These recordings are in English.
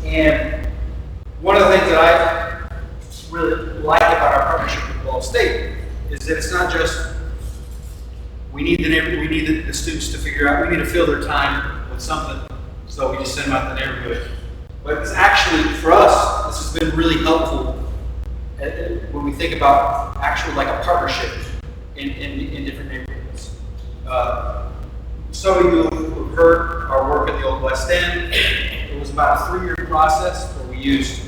And one of the things that I really like about our partnership with Ball State is that it's not just we need the students to figure out, we need to fill their time with something, so we just send them out the neighborhood. But it's actually, for us, this has been really helpful when we think about actual like a partnership in different neighborhoods. Some of you have heard our work at the Old West End. It was about a 3-year process where we used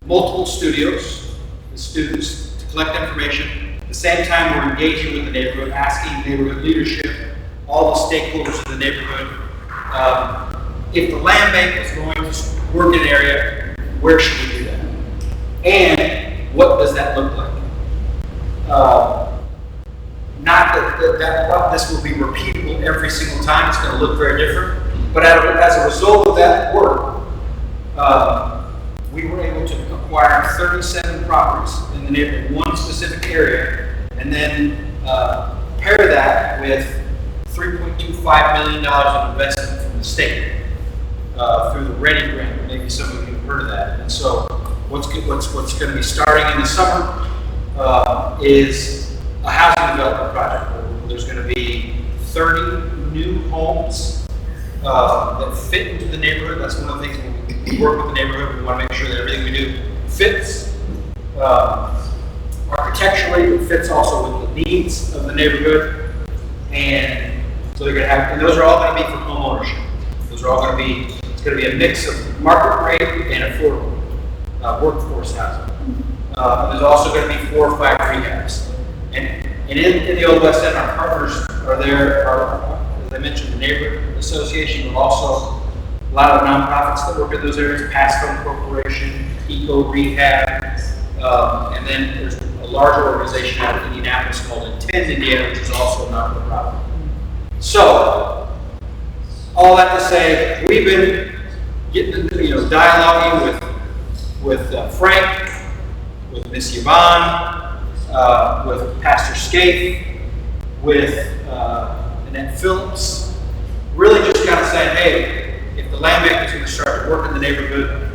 multiple studios with students to collect information. At the same time, we're engaging with the neighborhood, asking neighborhood leadership, all the stakeholders of the neighborhood, if the land bank is going to work in an area, where should we do that? And what does that look like? Not that this will be repeatable every single time, it's going to look very different, but as a result of that work, we were able to acquire 37 properties in the neighborhood, one specific area, and then pair that with $3.25 million of investment from the state through the READY grant. Maybe some of you have heard of that. And so what's going to be starting in the summer is a housing development project where there's going to be 30 new homes that fit into the neighborhood. That's one of the things when we work with the neighborhood, we want to make sure that everything we do fits. Architecturally, it fits also with the needs of the neighborhood. And so they're going to have, and those are all going to be for home ownership. Those are all going to be, it's going to be a mix of market rate and affordable workforce housing. And there's also going to be 4 or 5 rehabs. And in the Old West End, our partners are there, as I mentioned, the neighborhood association, but also a lot of nonprofits that work in those areas, Passcom Corporation, Eco Rehab, and then there's a larger organization out of Indianapolis called Intend Indiana, which is also a not-for-profit. So, all that to say, we've been getting, dialoguing with Frank, with Miss Yvonne, with Pastor Scaife, with Annette Phillips, really just kind of saying, hey, if the land bank is going to start to work in the neighborhood,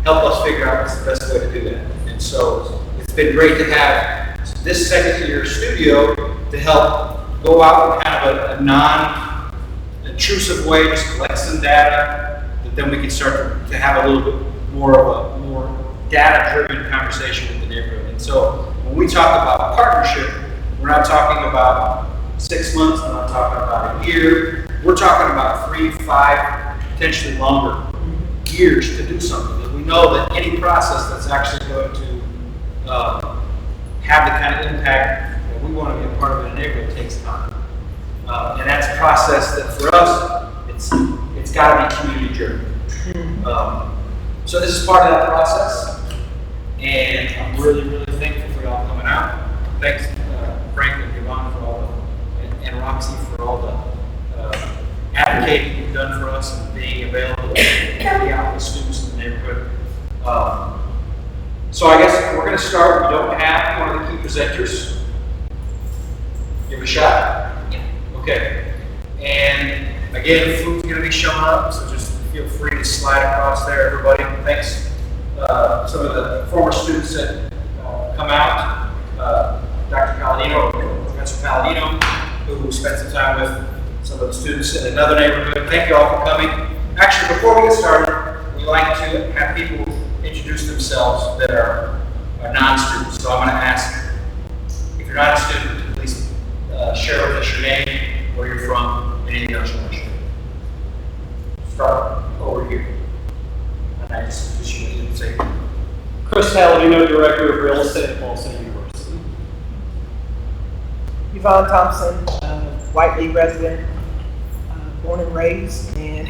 help us figure out what's the best way to do that. And so it's been great to have this second-year studio to help go out in kind of a non-intrusive way, just collect some data, that then we can start to have a little bit more of a more data-driven conversation with the neighborhood. And so when we talk about partnership, we're not talking about 6 months, we're not talking about a year, we're talking about 3, 5, potentially longer years to do something. And we know that any process that's actually going to have the kind of impact that we want to be a part of in a neighborhood takes time. And that's a process that for us, it's got to be community driven. So this is part of that process, and I'm really, really thankful for y'all coming out. Thanks, Frank and Yvonne for all and Roxy for all the advocating you've done for us and being available to be out with students in the neighborhood. So I guess we're going to start. We don't have one of the key presenters. Give it a shot? Yeah. Okay. And again, food's going to be showing up, so just feel free to slide across there, everybody. Thanks. Some of the former students that come out, Dr. Palladino, Professor Palladino, who spent some time with some of the students in another neighborhood. Thank you all for coming. Actually, before we get started, we like to have people introduce themselves that are non-students. So I'm going to ask, if you're not a student, please share with us your name, where you're from, anything else you want to share. Start over here. And I just you to say. Chris Palladino, Director of Real Estate at Ball State University. Yvonne Thompson, Whitely resident, born and raised, and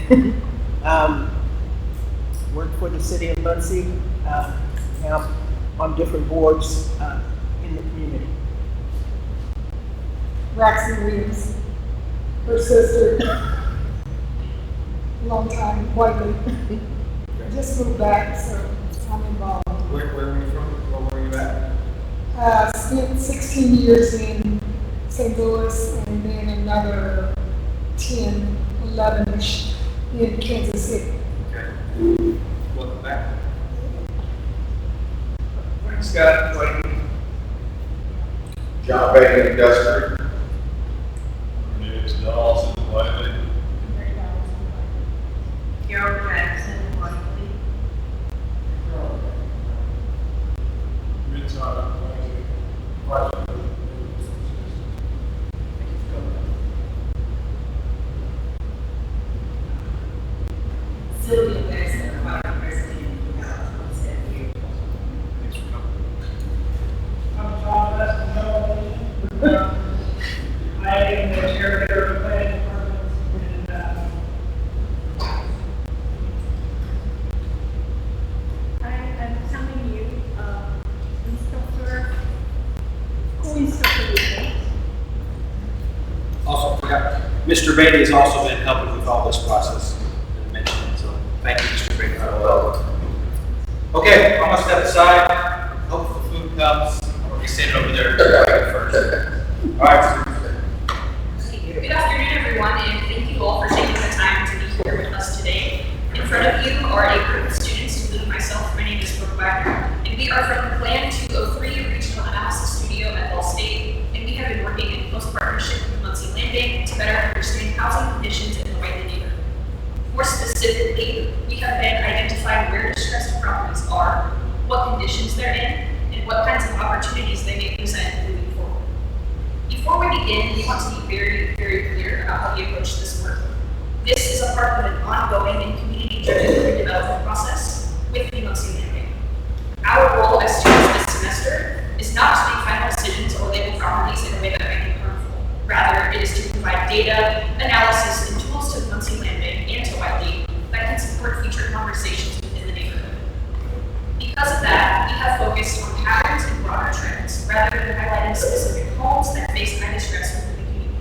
worked for the city of Muncie, now on different boards in the community. Roxy Williams, her sister, long time, Whitely. Just moved back, so I'm involved. Where were you from? Where were you at? Spent 16 years in St. Louis and then another 10, 11-ish in Kansas City. Okay. Welcome back. Thanks, Scott. Whitey. John Bacon Industrial. News Dawson, Whitely. Carol Jackson, Whitely. Riverside, Whitely. Sylvia Jackson, Whitely, President of the House, here. Thanks for coming. I'm John Weston, I am the chair of the planning department, and, I'm telling you, instructor, co-instructor with me. Also, forgot, Mr. Beatty has also been helping with all this process. Didn't mention it, so thank you, Mr. Beatty. Okay, I'm gonna step aside. Hope the food comes. Or we stand over there first. All right. Good afternoon, everyone, and thank you all for taking the time to be here with us today. In front of you are a group of students, including myself. My name is Brooke Wagner, and we are from the Plan 203 Regional Analysis Studio at Ball State, and we have been working in close partnership with Muncie Landing to better understand housing conditions in the Whitely neighborhood. More specifically, we have been identifying where distressed properties are, what conditions they're in, and what kinds of opportunities they may present moving forward. Before we begin, we want to be very, very clear about how we approach this work. This is a part of an ongoing and community-driven redevelopment process with the Muncie Landing. Our role as students this semester is not to make final decisions or label properties in a way that might be harmful. Rather, it is to provide data, analysis, and tools to Muncie Landing and to Whitely that can support future conversations within the neighborhood. Because of that, we have focused on patterns and broader trends, rather than highlighting specific homes that face high distress within the community.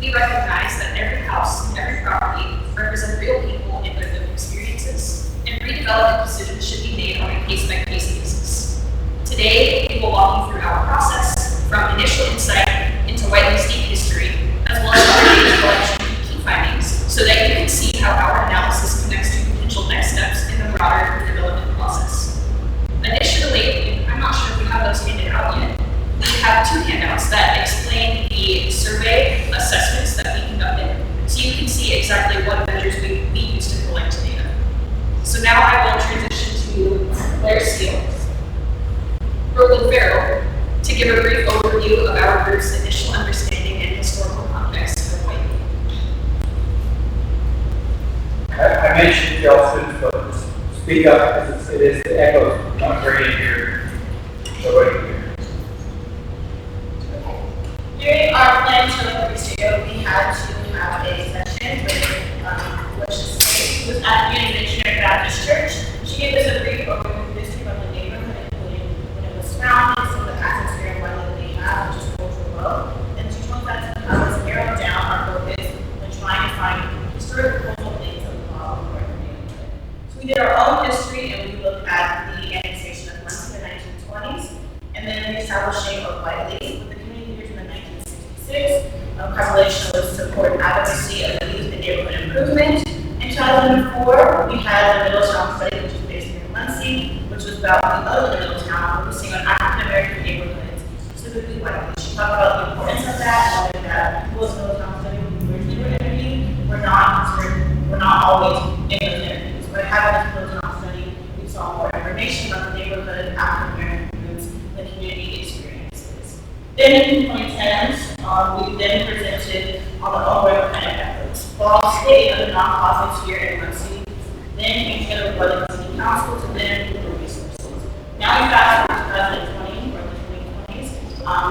We recognize that every house and every property represent real people and their lived experiences, and redevelopment decisions should be made on a case-by-case basis. Today, we will walk you through our process, from initial insight into Whitely's deep history, as well as our data collection and key findings, so that you can see how our analysis connects to potential next steps in the broader redevelopment process. Additionally, I'm not sure if we have those handed out yet, we have two handouts that explain the survey assessments that we conducted, so you can see exactly what measures we used to collect data. So now I will transition to Claire Steele, Brooklyn Farrell, to give a brief overview of our group's initial understanding and historical context of Whitely. I mentioned y'all students, but speak up because it is the echo not very in here. Nobody can hear. During our plan to the studio, we had to have a session with which was at the Unitarian Baptist Church. She gave us a brief overview of the history of the neighborhood, including when it was founded, some of the atmosphere and weather that they have, which is cultural low. And she told us to help us narrow down our focus when trying to find historical cultural things that we follow for our neighborhood. So we did our own history, and we looked at the annexation of Muncie in the 1920s, and then the establishing of Whitely with the community leaders in the 1966, population was support and advocacy of the youth and neighborhood improvement. In 2004, we had the Middletown study, which is based here in Muncie, which was about the other Middletown, focusing on African American neighborhoods, specifically Whitely. She talked about the importance of that, and that people's Middletown study, when we originally were interviewed, we're not always in those interviews. But having this Middletown study, we saw more information about the neighborhood, African American groups, the community experiences. Then in 2010s, we then presented on the ongoing planning efforts. Ball State and the nonprofits here in Muncie, then came together with Whitely City Council to then do the resources. Now we fast forward to 2020 or the 2020s.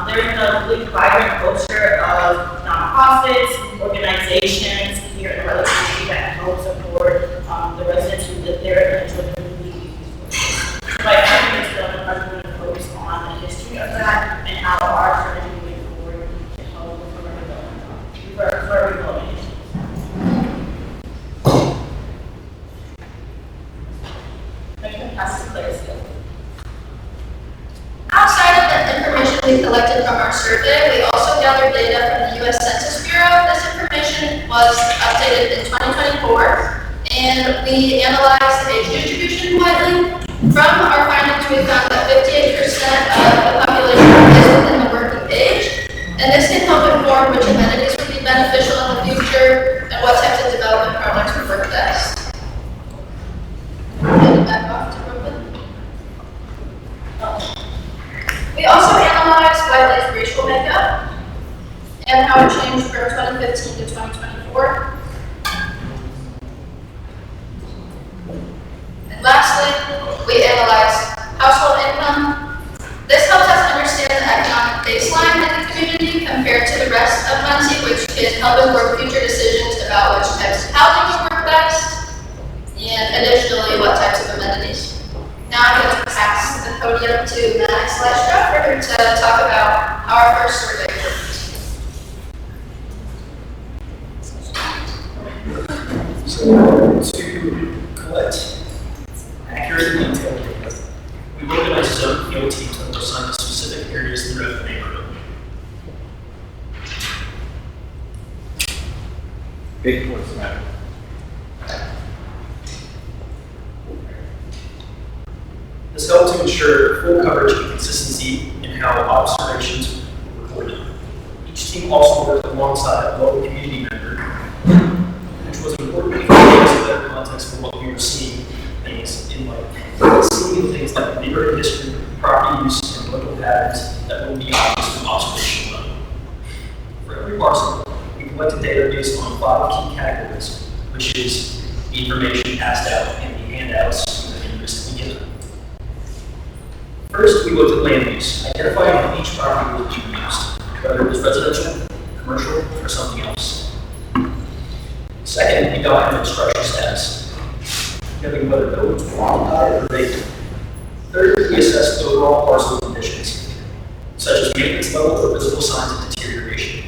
There is a really vibrant culture of nonprofits, organizations here in the Whitely community that help support the residents who live there and enjoy the community resources. So by having this done, I'm going to focus on the history of that and how our strategy moving forward can help with our redevelopment. Outside of the information we collected from our survey, we also gathered data from the U.S. Census Bureau. This information was updated in 2024, and we analyzed the age distribution in Whitely. From our findings, we found that 58% of the population is within the working age, and this can help inform which amenities would be beneficial in the future and what types of development projects would work best. Hand it back off to Brooklyn. We also analyzed Whitely's racial makeup and how it changed from 2015 to 2024. And lastly, we analyzed household income. This helps us understand the economic baseline in the community compared to the rest of Muncie, which can help inform future decisions about which types of housing will work best, and additionally, what types of amenities. Now I'm going to pass the podium to Max Lestra for her to talk about our first survey work. So, to collect accurate and detailed data, we organize zone field teams that will assign to specific areas throughout the neighborhood. Big what's matter. This helps to ensure full coverage and consistency in how observations are recorded. Each team also worked alongside a local community member, which was important to give us a better context for what we were seeing things in like seeing things like neighborhood history, property use, and local patterns that would be obvious from observation alone. For every parcel, we collected data based on 5 key categories, which is the information passed out in the handouts that we recently given. First, we looked at land use, identifying how each property would be used, whether it was residential, commercial, or something else. Second, we documented structure status, noting whether buildings were occupied or vacant. Third, we assessed overall parcel conditions, such as maintenance level or visible signs of deterioration.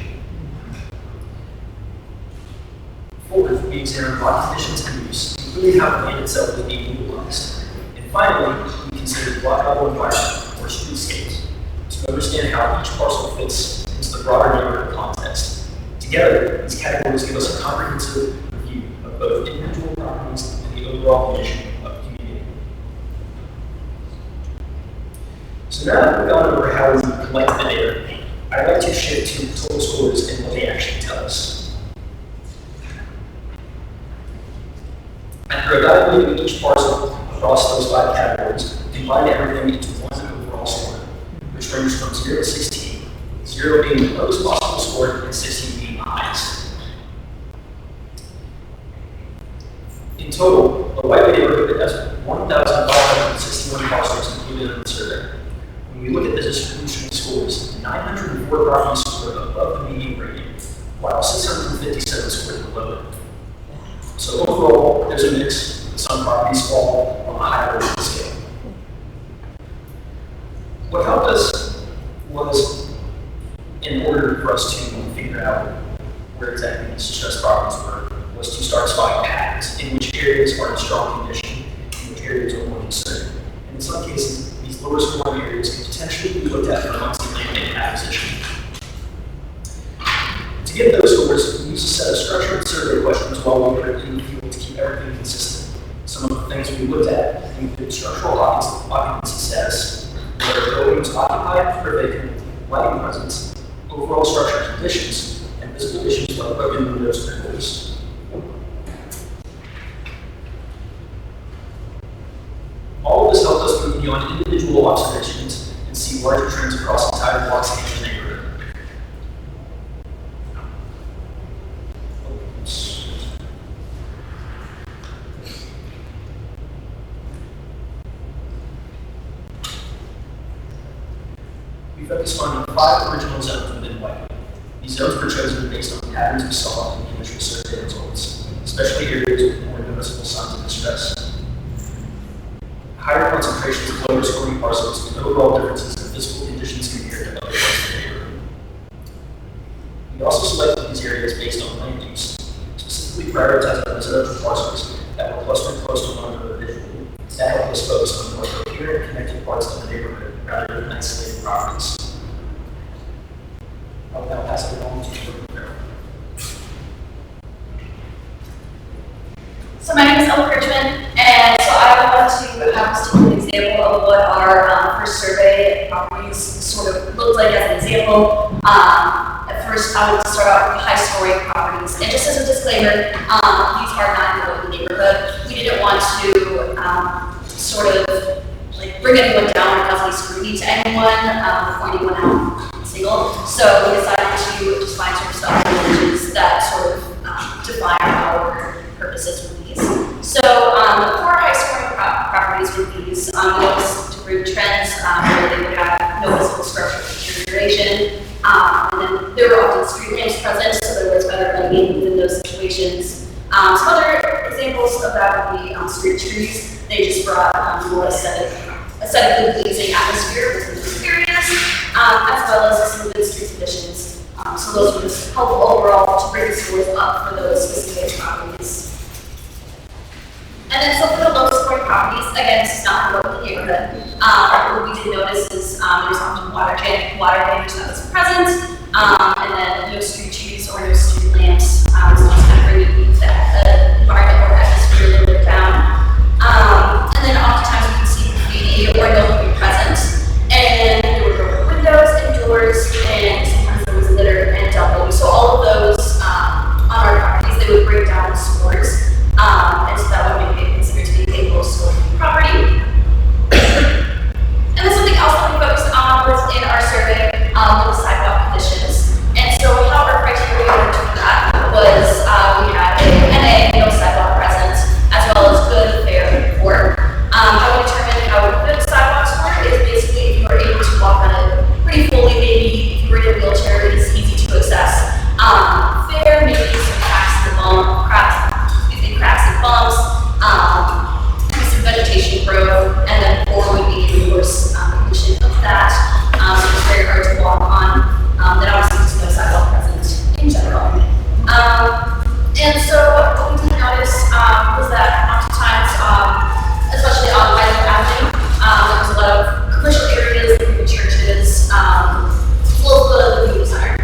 Fourth, we examined lot conditions and use, including how the land itself was being utilized. And finally, we considered lot level environment or streetscapes to understand how each parcel fits into the broader neighborhood context. Together, these categories give us a comprehensive review of both individual properties and the overall condition of the community. So now that we've gone over how we collect the data, I'd like to shift to total scores and what they actually tell us. After evaluating each parcel across those 5 categories, we combined everything into one overall score, which ranges from 0 to 16, 0 being the lowest possible score and 16 being the highest. In total, the Whitely neighborhood has 1,561 parcels included in the survey. When we look at the distribution of scores, 904 properties scored above the median rating, while 657 scored below it. So overall, there's a mix. Some properties fall on a higher rating scale. What helped us was, in order for us to figure out where exactly these stressed properties were, was to start spotting patterns in which areas are in strong condition and which areas are more concerning. And in some cases, these lower scoring areas can potentially be looked at for multi-land acquisition. To get those scores, we used a set of structured survey questions while we were in the field to keep everything consistent. Some of the things we looked at included structural occupancy status, whether the building was occupied or vacant, lighting presence, overall structure conditions, and physical issues like broken windows and doors. All of this helped us move beyond individual observations and see larger trends across entire blocks in the neighborhood. We focused on 5 original zones within Whitely. These zones were chosen based on patterns we saw in the initial survey results, especially areas with more noticeable signs of distress. Higher concentrations of lower scoring parcels and overall differences in physical conditions compared to other parts of the neighborhood. We also selected these areas based on land use, specifically prioritizing residential parcels that were clustered close to one another visually. That helped us focus on more coherent and connected parts of the neighborhood rather than isolated properties. I'll now pass it on to Carol. So my name is North Richmond, and so I want to have us take an example of what our first survey properties sort of looked like as an example. At first, I would start out with high-story properties, and just as a disclaimer, these are not in the neighborhood. We didn't want to sort of like bring anyone down or cause any scrutiny to anyone, point anyone out single. So we decided to just find sort of stuff images that sort of define our purposes with these. So for high-scoring properties with these, we noticed different trends where they would have noticeable structural deterioration, and then there were often street lamps present, so there was better lighting within those situations. Some other examples of that would be street trees. They just brought more aesthetically pleasing atmosphere within those areas, as well as some good street conditions. So those were just helpful overall to bring the scores up for those specific properties. And then so for the low scoring properties, again, this is not in the neighborhood. What we did notice is there was often water damage that was present, and then no street trees or no street lamps. So just kind of bringing that environment or atmosphere a little bit down. And then oftentimes you can see graffiti or no one present. And there were broken windows and doors, and sometimes there was litter and dumping. So all of those on our properties, they would break down in scores. And so that would make it considered to be a low scoring property. And then something else that we focused on was in our survey was sidewalk conditions. And so how our criteria for that was we had a NA, no sidewalk present, as well as good, fair, and poor. How we determined how a good sidewalk score is basically if you are able to walk on it pretty fully, maybe if you were in a wheelchair, it is easy to access. Fair, maybe some cracks and bumps, some vegetation growth, and then poor would be the worst condition of that. So it's very hard to walk on. Then obviously there's no sidewalk present in general. And so what we did notice was that oftentimes, especially on Whitely Avenue, there was a lot of commercial areas, like churches, close to the community center.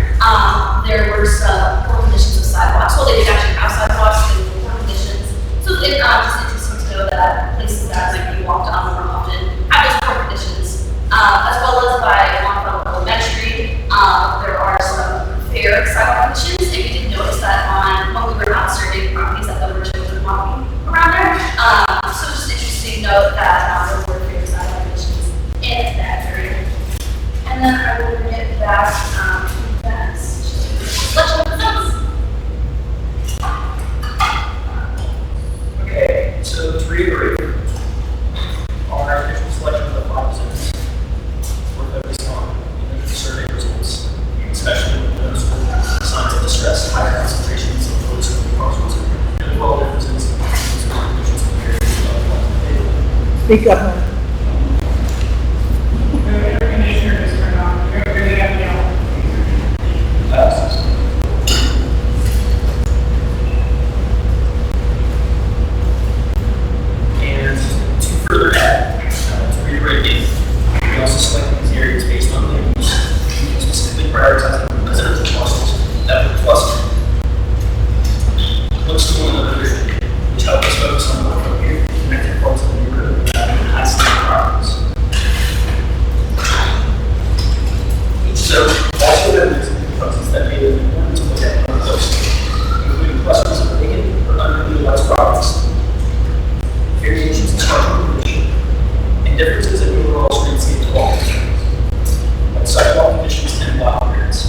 There were some poor conditions of sidewalks. Well, they did actually have sidewalks, but they were poor conditions. So it's just interesting to know that places that might be walked on more often have those poor conditions. As well as by Longfellow Elementary, there are some fair sidewalk conditions. And we did notice that when we were out surveying properties that there were children walking around there. So just interesting to note that there were fair sidewalk conditions in that area. And then I will bring it back to that selection of the zones. Okay, so to reiterate, our official selection of the 5 zones were focused on the survey results, especially with those signs of distress, higher concentrations of those parcels, and 12 differences in conditions compared to Speak up, honey. The air conditioner is turned on. You're going to have yellow. And to further add, to reiterate again, we also selected these areas based on land use, specifically prioritizing residential parcels that would cluster close to one another, which helped us focus on more appropriate connected parts of the neighborhood rather than high-speed properties. So that's what it is, properties that made it important to look at more closely, including clusters of vacant or underutilized properties, variations in structural condition, and differences in overall streetscape quality, like sidewalk conditions and lot clearance.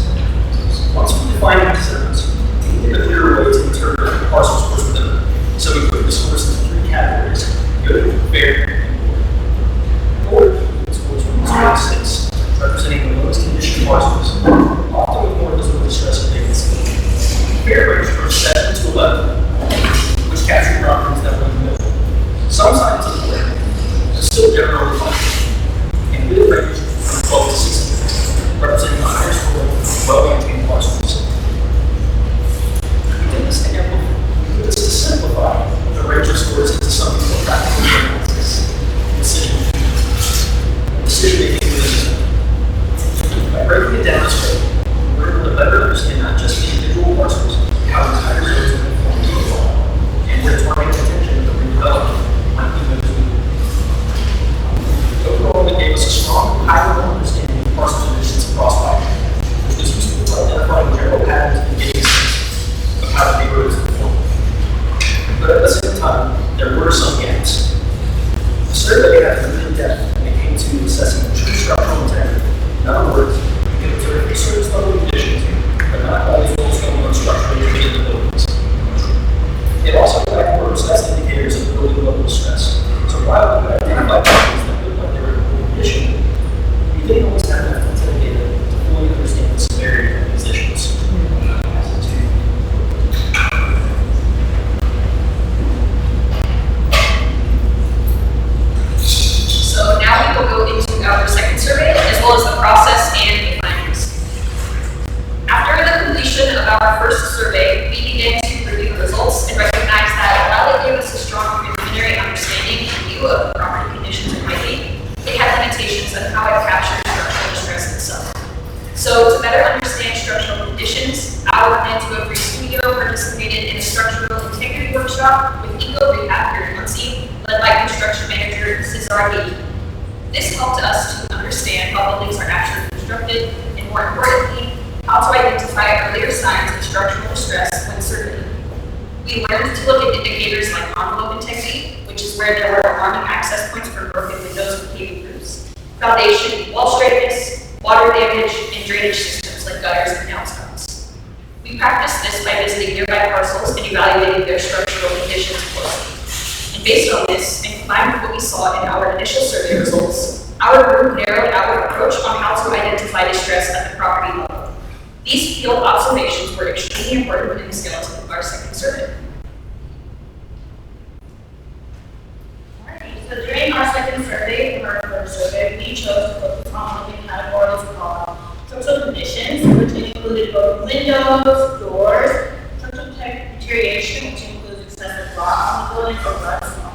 Once we define these zones, we can get a clearer way to interpret the parcel scores within them. So we put the scores into 3 categories: good, fair, and poor. Poor scores from 0 to 6, representing the lowest condition parcels, often with more visible distress or vacancy. Fair range from 7 to 11, which capture properties that were in the middle. Some signs of the land are still generally fine, and good range from 12 to 16, representing the higher score, well-maintained parcels. We did this to simplify the range of scores into something more practical. were some gaps. The survey got really in-depth when it came to assessing true structural integrity. In other words, you can observe surface level conditions, but not all results come on structural indicators of buildings. It also collected or assessed indicators of building level stress. So while we could identify properties that look like they're in poor condition, we didn't always have enough detailed data to fully understand the severity of these issues. So now we will go into our second survey, as well as the process and the findings. After the completion of our first survey, we began to review the results and recognize that while it gave us a strong preliminary understanding and view of property conditions in Whitely, it had limitations on how it captured structural stress itself. So to better understand structural conditions, our plan to every studio participated in a structural integrity workshop with Eco Rehab here in Muncie, led by construction manager Cesar. This helped us to understand how buildings are actually constructed, and more importantly, how to identify earlier signs of structural distress when surveying. We learned to look at indicators like envelope integrity, which is where there were alarming access points for broken windows and paving roofs, foundation, wall straightness, water damage, and drainage systems like gutters and downspouts. We practiced this by visiting nearby parcels and evaluating their structural conditions closely. And based on this, and combined with what we saw in our initial survey results, our group narrowed our approach on how to identify distress at the property level. These field observations were extremely important in the skeleton of our second survey. So during our second survey, or first survey, we chose to focus on looking at categories called structural conditions, which included both windows, doors, structural deterioration, which includes excessive rot on the building or rust on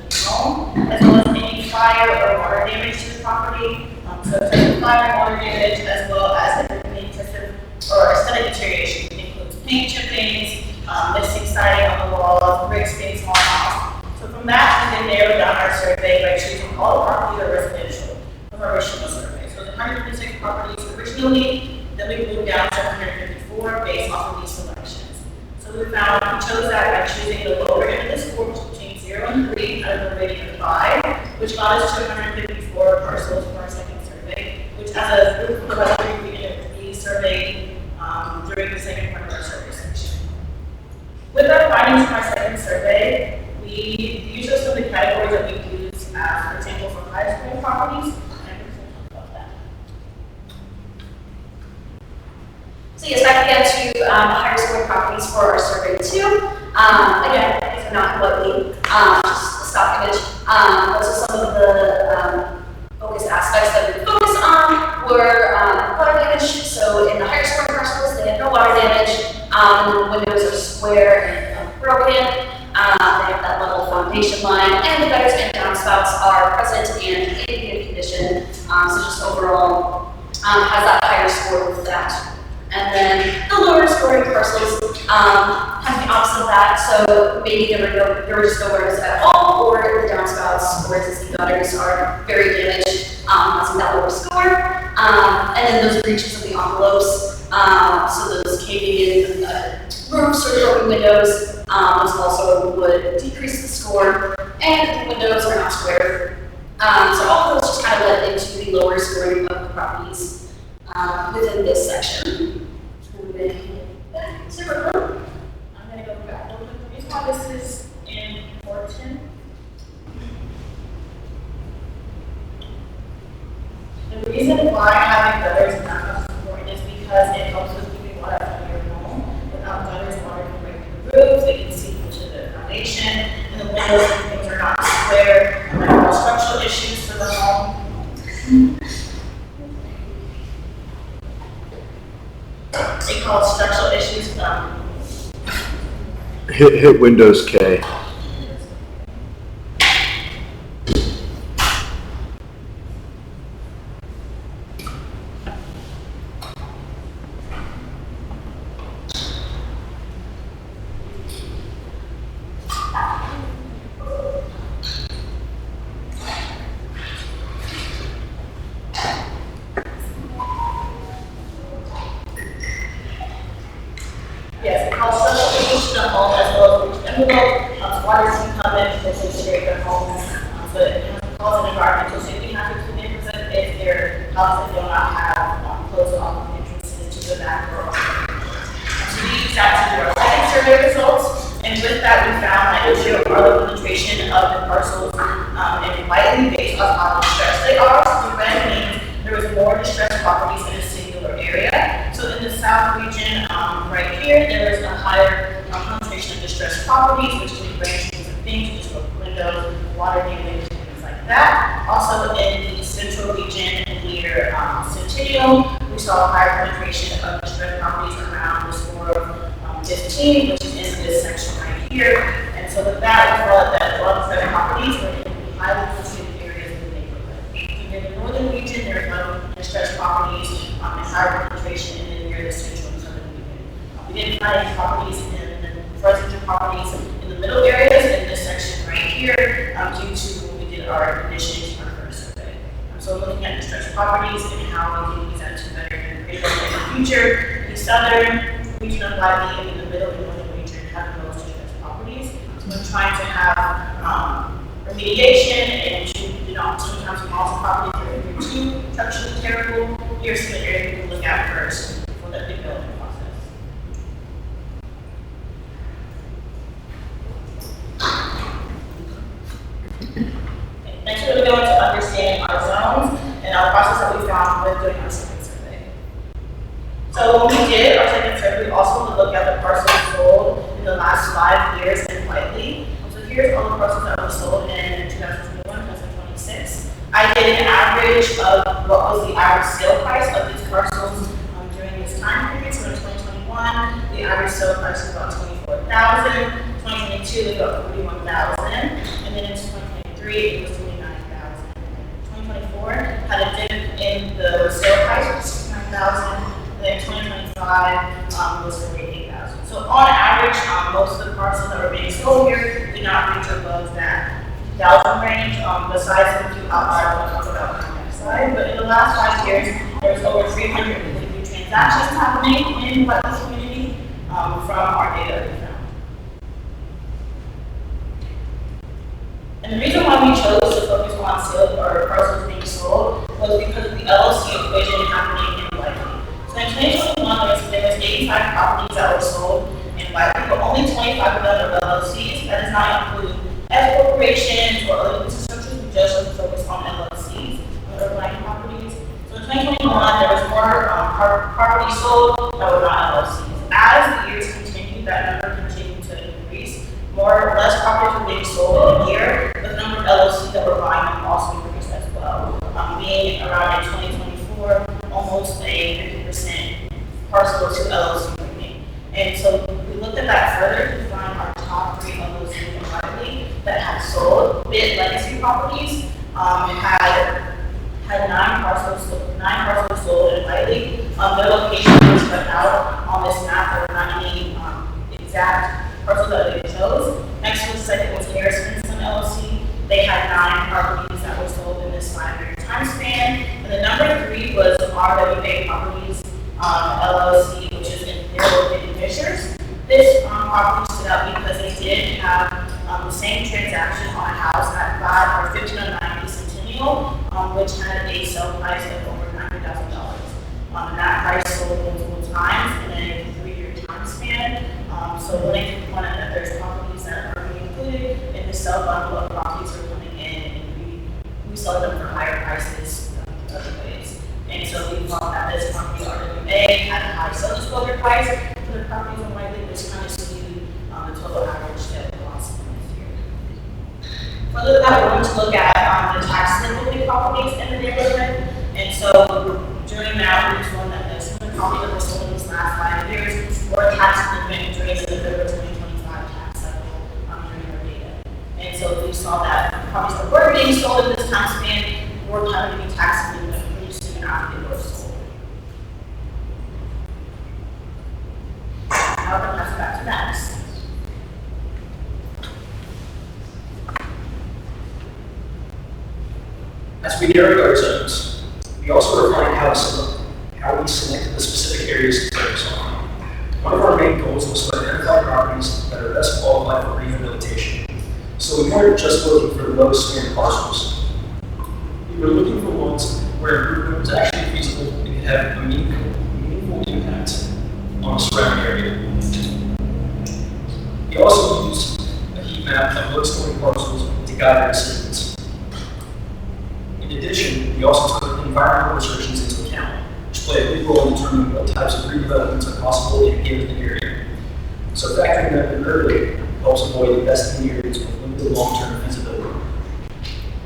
the home, as well as any fire or water damage to the property. So excessive fire and water damage, as well as any excessive or aesthetic deterioration, which includes paint chippings, missing siding on the walls, bricks being fallen off. So from that, we then narrowed down our survey by choosing all the properties that are residential of our original survey. So the 156 properties originally, then we moved down to 154 based off of these selections. So we chose that by choosing the lower end of the score, which is between 0 and 3, out of a rating of 5, which got us to 154 parcels for our second survey, which as a group of us, we surveyed during the second part of our survey section. With our findings from our second survey, we used some of the categories that we use, for example, for high school properties, and I'm going to talk about that. So yes, back again to higher scoring properties for our survey 2. Again, these are not completely just a stock image. Those are some of the focus aspects that we focus on were water damage. So in the higher scoring parcels, they had no water damage. The windows are square and broken. They have that level foundation line, and the gutters and downspouts are present and in good condition. So just overall has that higher score with that. And then the lower scoring parcels have the opposite of that. So maybe there were just no gutters at all, or the downspouts or existing gutters are very damaged, causing that lower score. And then those breaches of the envelopes, so those caving in roofs or broken windows, those also would decrease the score, and the windows are not square. So all of those just kind of led into the lower scoring of the properties within this section. Super cool. I'm going to go back a little bit. The reason why this is important. The reason why having gutters and downspouts is important is because it helps with keeping water out of your home. Without gutters, water can break through the roof, they can seep into the foundation, and the windows and things are not square. There are structural issues for the home. They call it structural issues. Hit Windows K. Yes, it calls structural issues to the home as well as breach envelope, concentration of the parcels in Whitely based on how distressed they are. So the red means there was more distressed properties in a singular area. So in the south region, right here, there is a higher concentration of distressed properties, which can range from things, just like windows, water damage, things like that. Also in the central region near Centennial, we saw a higher penetration of distressed properties around the score of 15, which is in this section right here. And so with that, we saw that a lot of distressed properties were in highly concentrated areas of the neighborhood. So in the northern region, there are no distressed properties and higher penetration in near the central and southern region. We didn't find any properties in the residential properties in the middle areas in this section right here due to when we did our initiation our first survey. So looking at distressed properties and how we can use that to better integrate them in the future. The southern region of Whitely and in the middle and northern region have the most distressed properties. So we're trying to have remediation and sometimes we also properties that are too structurally terrible. Here's some areas we can look at first for the development process. Next, we're going to go into understanding our zones and our process that we found with doing our second survey. So when we did our second survey, we also want to look at the parcels sold in the last 5 years in Whitely. So here's all the parcels that were sold in 2021, 2026. I did an average of what was the average sale price of these parcels during this time period. So in 2021, the average sale price was about $24,000. 2022, it was about $41,000, and then in 2023, it was $29,000. 2024 had a dip in the sale price, which was $69,000, and then 2025 was $48,000. So on average, most of the parcels that were being sold here did not reach above that 1,000 range, besides a few outliers we'll talk about on the next slide. But in the last 5 years, there's over 350 transactions happening in the Whitely community from our data we found. And the reason why we chose to focus on sales or parcels being sold was because of the LLC equation happening in Whitely. So in 2021, there was 85 properties that were sold in Whitely, but only 25 of them are LLCs. That does not include S corporations or other business structures. We just focus on LLCs, underlying properties. So in 2021, there was more properties sold that were not LLCs. As the years continued, that number continued to increase. More or less properties were being sold in a year, but the number of LLCs that were buying them also increased as well. Being around in 2024, almost a 50% parcel to LLC bringing. And so we looked at that further to find our top 3 LLCs in Whitely that had sold. Bit legacy properties had 9 parcels sold in Whitely. Their locations were spread out on this map. There were not any exact parcels that they chose. Next was the second was Harrison LLC. They had 9 properties that were sold in this 5-year time span. And the number 3 was RWA Properties LLC, which is in Whitely and Riverside. This property stood out because they did have the same transaction on a house at 1509 Centennial, which had a sale price of over $90,000. And that price sold multiple times in a 3-year time span. So when they wanted that there's properties that are being included in the sale bundle of properties are coming in, and we sell them for higher prices than other ways. And so we found that this property RWA had a high sale disclosure price for the properties in Whitely, which kind of skewed the total average sale velocity this year. Further that, we're going to look at the tax liquidity properties in the neighborhood. And so during that, we found that some of the properties that were sold in these last 5 years were tax delinquent during the November 2025 tax cycle during our data. And so we saw that properties that were being sold in this time span were kind of being tax delinquent pretty soon after they were sold. Now we're going to pass it back to Max. As we narrowed our zones, we also refined how we selected the specific areas to focus on. One of our main goals was to identify properties that are best qualified for rehabilitation. So we weren't just looking for the lowest standard parcels. We were looking for ones where improvement was actually feasible and could have a meaningful impact on the surrounding area. We also used a heat map map of low-scoring parcels to guide our decisions. In addition, we also took environmental restrictions into account, which play a big role in determining what types of redevelopments are possible in a given area. So factoring that in early helps avoid investing in areas with limited long-term feasibility.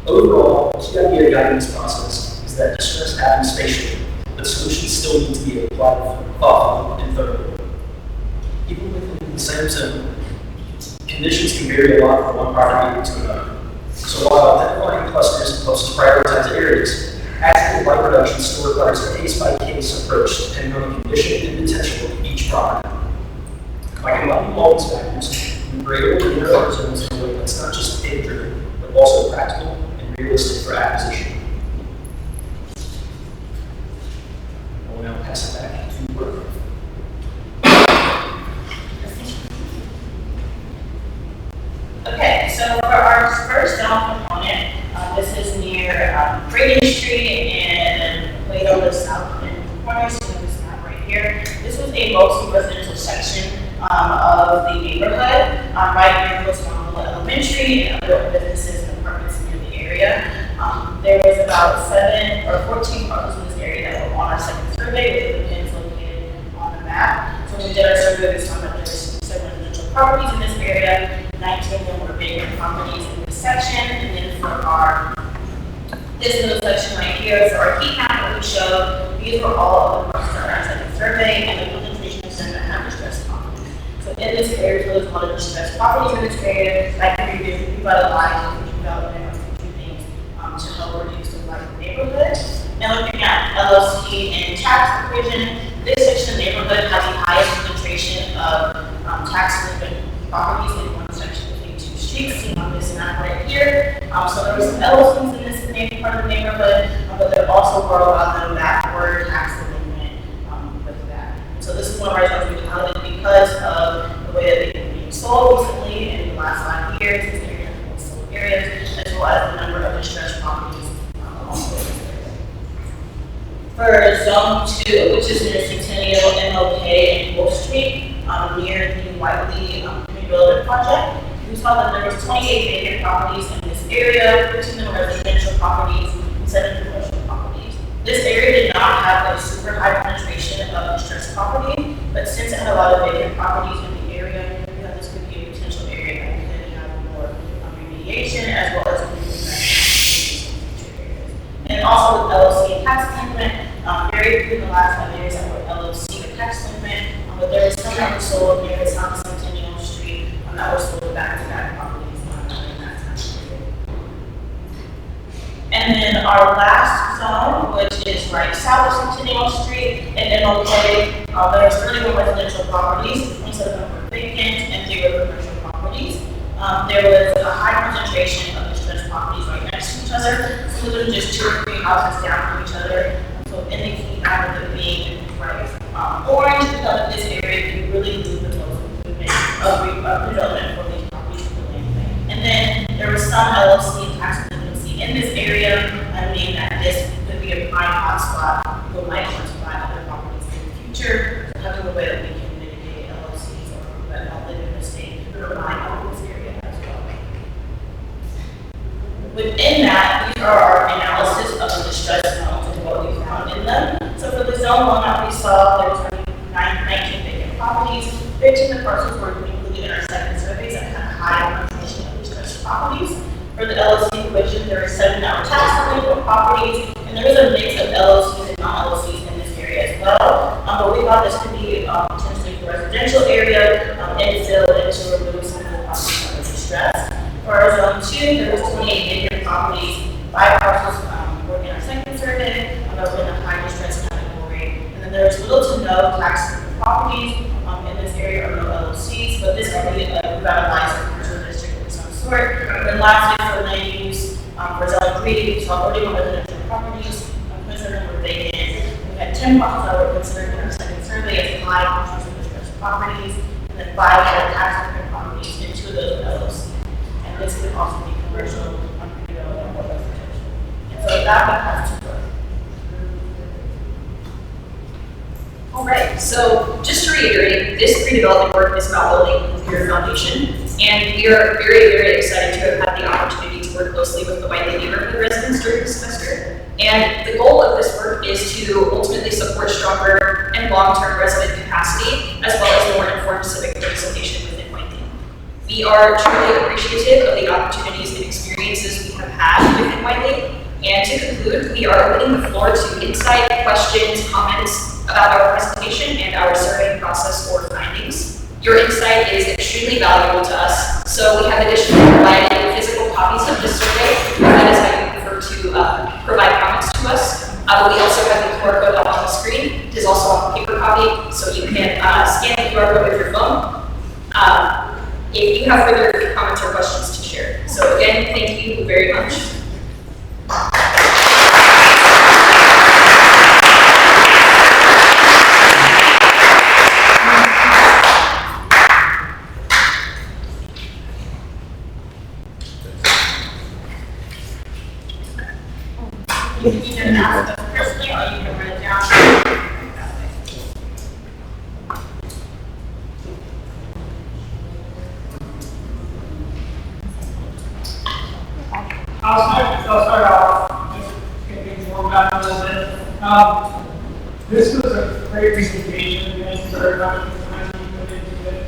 Overall, the key idea guiding this process is that distress happens spatially, but solutions still need to be applied thoughtfully and thoroughly. Even within the same zone, conditions can vary a lot from one property to another. So while identifying clusters helps us prioritize areas, active light production still requires a case-by-case approach depending on the condition and potential of each property. By combining all these factors, we're able to narrow our zones in a way that's not just data-driven, but also practical and realistic for acquisition. I will now pass it back to Brooke. Okay, so for our first zone component, this is near Brady Street and way on the south end corner, so this map right here. This was a mostly residential section of the neighborhood, right near Coastal Elementary and other businesses and apartments near the area. There was about 7 or 14 parcels in this area that were on our second survey, with the pins located on the map. So when we did our survey, we found that there's 7 residential properties in this area. 19 of them were vacant properties in this section, and then for this little section right here, for our heat map that we showed, these were all of the parcels that are second survey, and the concentration of them that have distressed properties. So in this area, there's a lot of distressed properties in this area that can be revitalized and development of future things to help reduce the life of the neighborhood. And looking at LLC and tax provision, this section of the neighborhood has the highest concentration of tax delinquent properties in one section between 2 streets, seen on this map right here. So there were some LLCs in this part of the neighborhood, but there also were a lot of them that were tax delinquent with that. So this is one of our zones we piloted because of the way that they've been being sold recently in the last 5 years. This area has been sold areas, as well as the number of distressed properties also in this area. For zone 2, which is near Centennial, MLK, and Wolf Street, near the Whitely Builder project, we saw that there was 28 vacant properties in this area, 15 of them residential properties, and 7 commercial properties. This area did not have a super high penetration of distressed property, but since it had a lot of vacant properties in the area, we thought this could be a potential area that we could have more remediation as well as and also with LLC and tax delinquent, very few in the last 5 years that were LLC or tax delinquent, but there was some that were sold near the South Centennial Street that were sold back-to-back properties in that time period. And then our last zone, which is right south of Centennial Street and MLK, there are 31 residential properties, 27 of them were vacant, and 3 were commercial properties. There was a high concentration of distressed properties right next to each other, some of them just 2 or 3 houses down from each other. So in the key out of it being right orange, because of this area, you really lose the most movement of development for these properties to the land bank. And then there was some LLC and tax delinquency in this area, meaning that this could be a prime hotspot for might want to buy other properties in the future. So having a way that we can mitigate LLCs or that don't live in the state to remind of this area as well. Within that, these are our analysis of the distressed zones and what we found in them. So for the zone 1 that we saw, there was 19 vacant properties. 15 of the parcels were included in our second surveys that had a high concentration of distressed properties. For the LLC division, there were 7 that were tax delinquent properties, and there was a mix of LLCs and non-LLCs in this area as well. But we thought this could be potentially a residential area, infill and to remove some of the properties that were distressed. For our zone 2, there was 28 vacant properties. 5 parcels were in our second survey, that were in a high distress category. And then there was little to no tax delinquent properties in this area or no LLCs, but this could be a revitalized commercial district of some sort. And then lastly, for land use, for zone 3, we saw 31 residential properties, 27 were vacant. We had 10 parcels that were considered in our second survey as high concentration of distressed properties, and then 5 had tax delinquent properties, and 2 of those were LLCs. And this could also be commercial, and or residential. And so that would have to work. All right, so just to reiterate, this pre-development work is about building your foundation. And we are very, very excited to have had the opportunity to work closely with the Whitely neighborhood residents during the semester. And the goal of this work is to ultimately support stronger and long-term resident capacity, as well as more informed civic participation within Whitely. We are truly appreciative of the opportunities and experiences we have had within Whitely. And to conclude, we are opening the floor to insight, questions, comments about our presentation and our survey process or findings. Your insight is extremely valuable to us, so we have additionally provided physical copies of this survey, if that is how you prefer to provide comments to us. We also have the QR code up on the screen. It is also on paper copy, so you can scan the QR code with your phone. If you have further comments or questions to share. So again, thank you very much. You can ask us personally, or you can write it down. I'll start off, just get things warmed up a little bit. This was a great presentation, thank you very much for the time you put into it.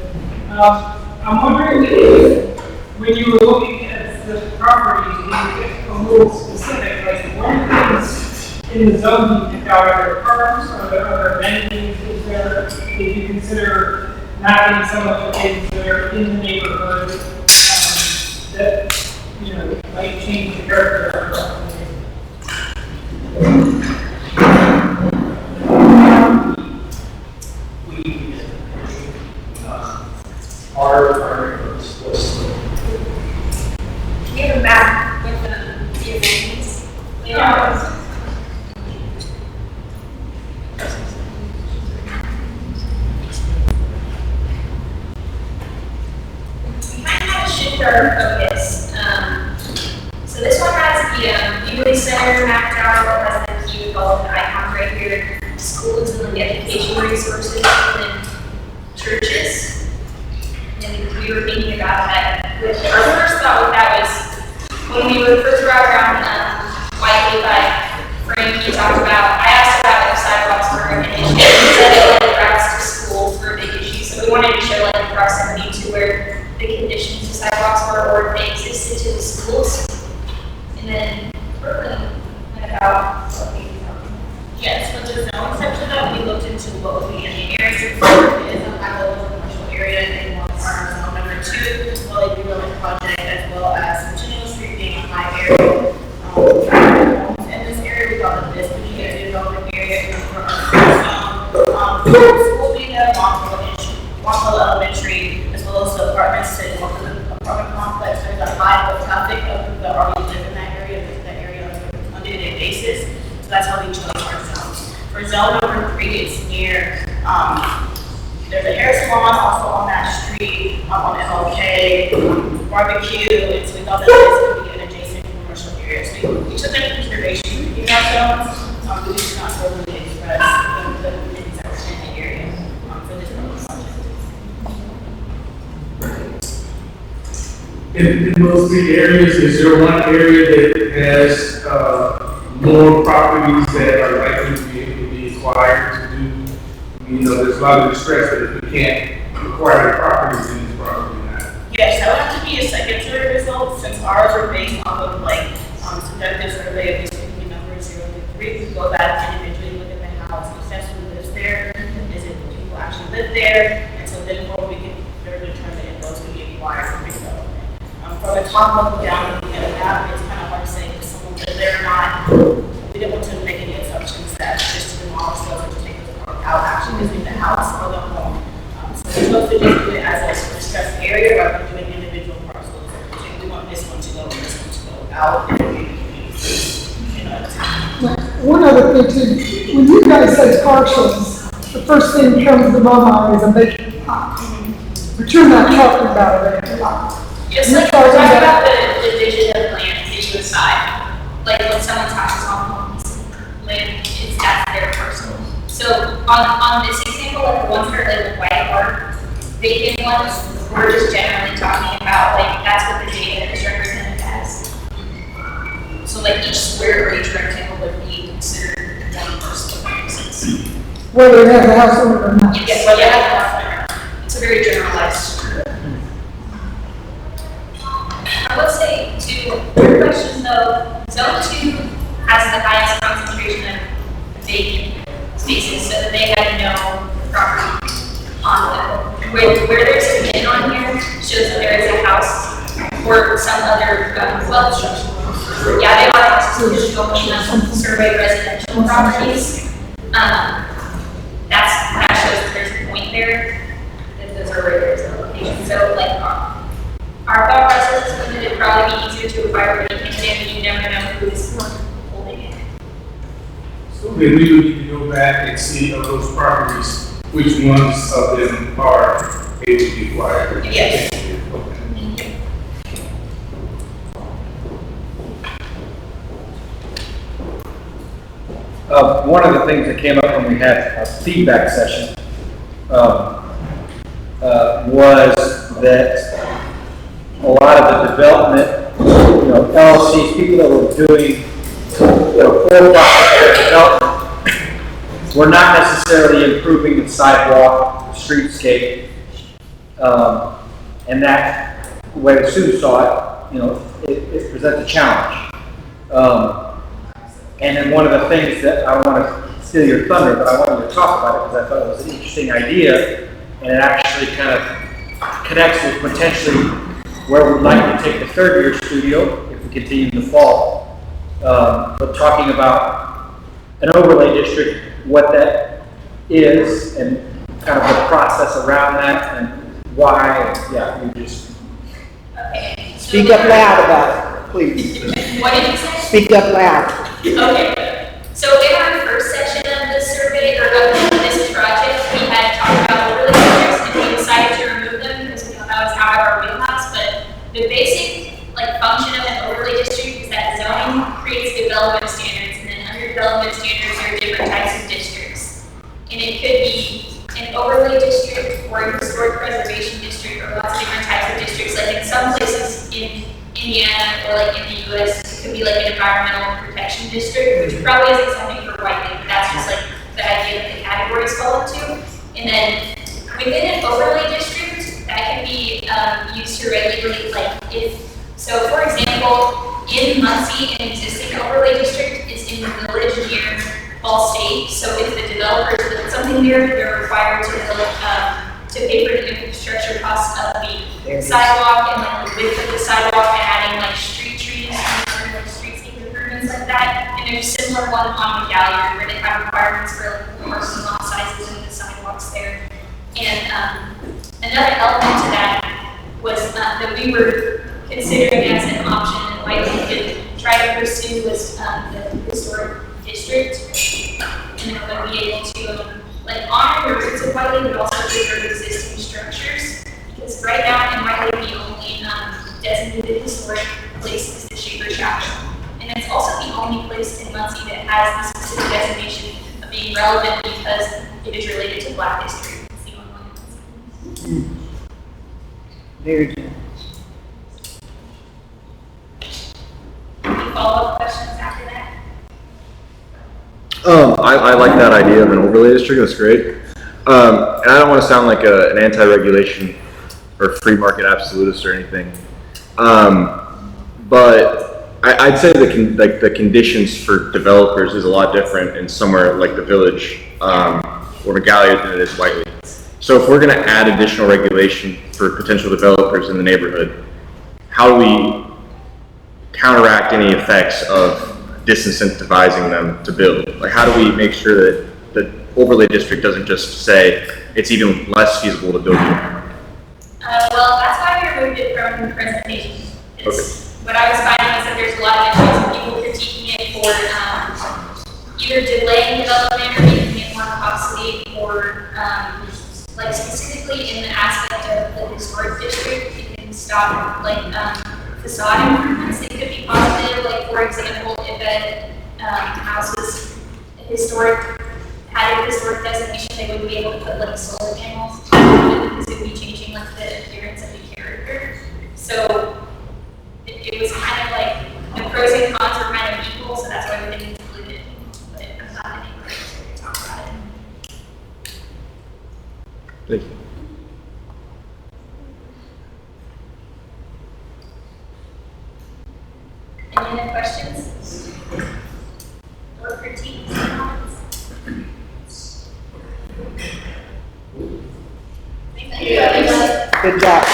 I'm wondering if, when you were looking at the properties, you get a little specific, like what things in the zone you picked out, are there parks, are there other amenities, did you consider mapping some of the things that are in the neighborhood that might change the character of the Our was We have a map with the amenities. We kind of have to shift our focus. So this one has the Whitely Center mapped out. It has the key development icon right here. Schools and the education resources within churches. And we were thinking about that. Our first thought with that was when we were first brought around Whitely by Frank, he talked about, I asked about if sidewalks were an issue. He said that routes to schools were a big issue. So we wanted to show the proximity to where the conditions of sidewalks were or if they existed to the schools. And then Brooklyn went about what we Yes, for the zone section that we looked into what would be in the area, so it is a high level commercial area in one part of zone number 2, well, a development project, as well as Centennial Street being a high area. In this area, we thought that this would be a development area for our zone. School being at Longfellow Elementary, as well as the apartments to the apartment complex, there's a high foot traffic of that already live in that area on a day-to-day basis. So that's how we chose our zones. For zone number 3, it's near, there's a hair salon also on that street, on MLK, barbecue, and so we thought that this could be an adjacent commercial area. So we took that into consideration in our zones, but we did not totally express the needs in the area for this project. In those 3 areas, is there one area that has more properties that are likely to be able to be acquired to do? There's a lot of distress that if we can't acquire the properties, then it's probably not. Yes, that would have to be a secondary result since ours are based off of subjective survey of these 50 numbers 0 to 3. We go back individually, look at the house, assess who lives there, is it people actually live there, and so then we can determine if those can be acquired for redevelopment. From the top level down, looking at a map, it's kind of hard to say if someone lives there or not. We didn't want to make any assumptions that just to demolish those or to take the park out actually is in the house or the home. So we're supposed to just do it as a distressed area rather than doing individual parcels. We want this one to go and this one to go out. One other thing too, when you guys say partials, the first thing that comes to my mind is a vacant lot. But you're not talking about a vacant lot. Just like we're talking about the division of land to the side. Like when someone's house is on land, that's their parcel. So on this example, like the ones that are like the white or vacant ones, we're just generally talking about each square or each rectangle would be considered one parcel, if that makes sense. Whether it has a house on it or not. Yes, well, yeah, it's a very generalized. I would say to your question though, zone 2 has the highest concentration of vacant spaces, so that they had no property on them. Where there's a bin on here shows that there is a house or some other well structure. Yeah, they are houses, only survey residential properties. That shows that there's a point there, that those are where there's a location. So like our thought process is that it'd probably be easier to acquire when you can, and you never know who's holding it. So then we would need to go back and see of those properties, which ones of them are able to be acquired. Yes. One of the things that came up when we had a feedback session was that a lot of the development, LLCs, people that were doing, for-profit development, were not necessarily improving the sidewalk, the streetscape, and that, the way the students saw it, it presents a challenge. And then one of the things that I don't want to steal your thunder, but I wanted to talk about it because I thought it was an interesting idea, and it actually kind of connects with potentially where we'd like to take the third-year studio if we continue in the fall. But talking about an overlay district, what that is, and kind of the process around that, and why. Yeah, you just Okay. Speak up loud about it, please. What did you say? Speak up loud. Okay, so in our first section of this survey, or of this project, we had talked about overlay districts, and we decided to remove them because we thought that was out of our wheelhouse, but the basic function of an overlay district is that zoning creates development standards, and then under development standards there are different types of districts. And it could be an overlay district or a historic preservation district, or lots of different types of districts. Like in some places in Indiana or like in the US, it could be like an environmental protection district, which probably isn't something for Whitely, but that's just like the idea that the categories fall into. And then within an overlay district, that can be used to regulate, so for example, in Muncie, an existing overlay district is in the village near Ball State. So if the developers build something there, they're required to build, to pay for the infrastructure costs of the sidewalk and the width of the sidewalk, and adding street trees and streetscape improvements like that. And there's a similar one on McGalliard where they have requirements for parking lot sizes and the sidewalks there. And another element to that was that we were considering as an option that Whitely could try to pursue was the historic district, and then we'll be able to honor the roots of Whitely, but also preserve existing structures. Because right now in Whitely, the only designated historic place is the Shaker Chapel, and it's also the only place in Muncie that has the specific designation of being relevant because it is related to Black history. It's the only one. Very good. Any follow-up questions after that? I like that idea of an overlay district. That's great. And I don't want to sound like an anti-regulation or free market absolutist or anything. But I'd say the conditions for developers is a lot different in somewhere like the Village or McGalliard than it is Whitely. So if we're going to add additional regulation for potential developers in the neighborhood, how do we counteract any effects of disincentivizing them to build? How do we make sure that the overlay district doesn't just say it's even less feasible to build here? Well, that's why we removed it from the presentation. What I was finding is that there's a lot of issues of people critiquing it for either delaying development or making it more costly, or specifically in the aspect of the historic district, it can stop facade improvements that could be positive. For example, if a house was had a historic designation, they wouldn't be able to put solar panels because it would be changing the appearance of the character. So it was kind of the pros and cons were kind of equal Thank you. Any other questions? Or critiques? Thank you, everyone. Good job.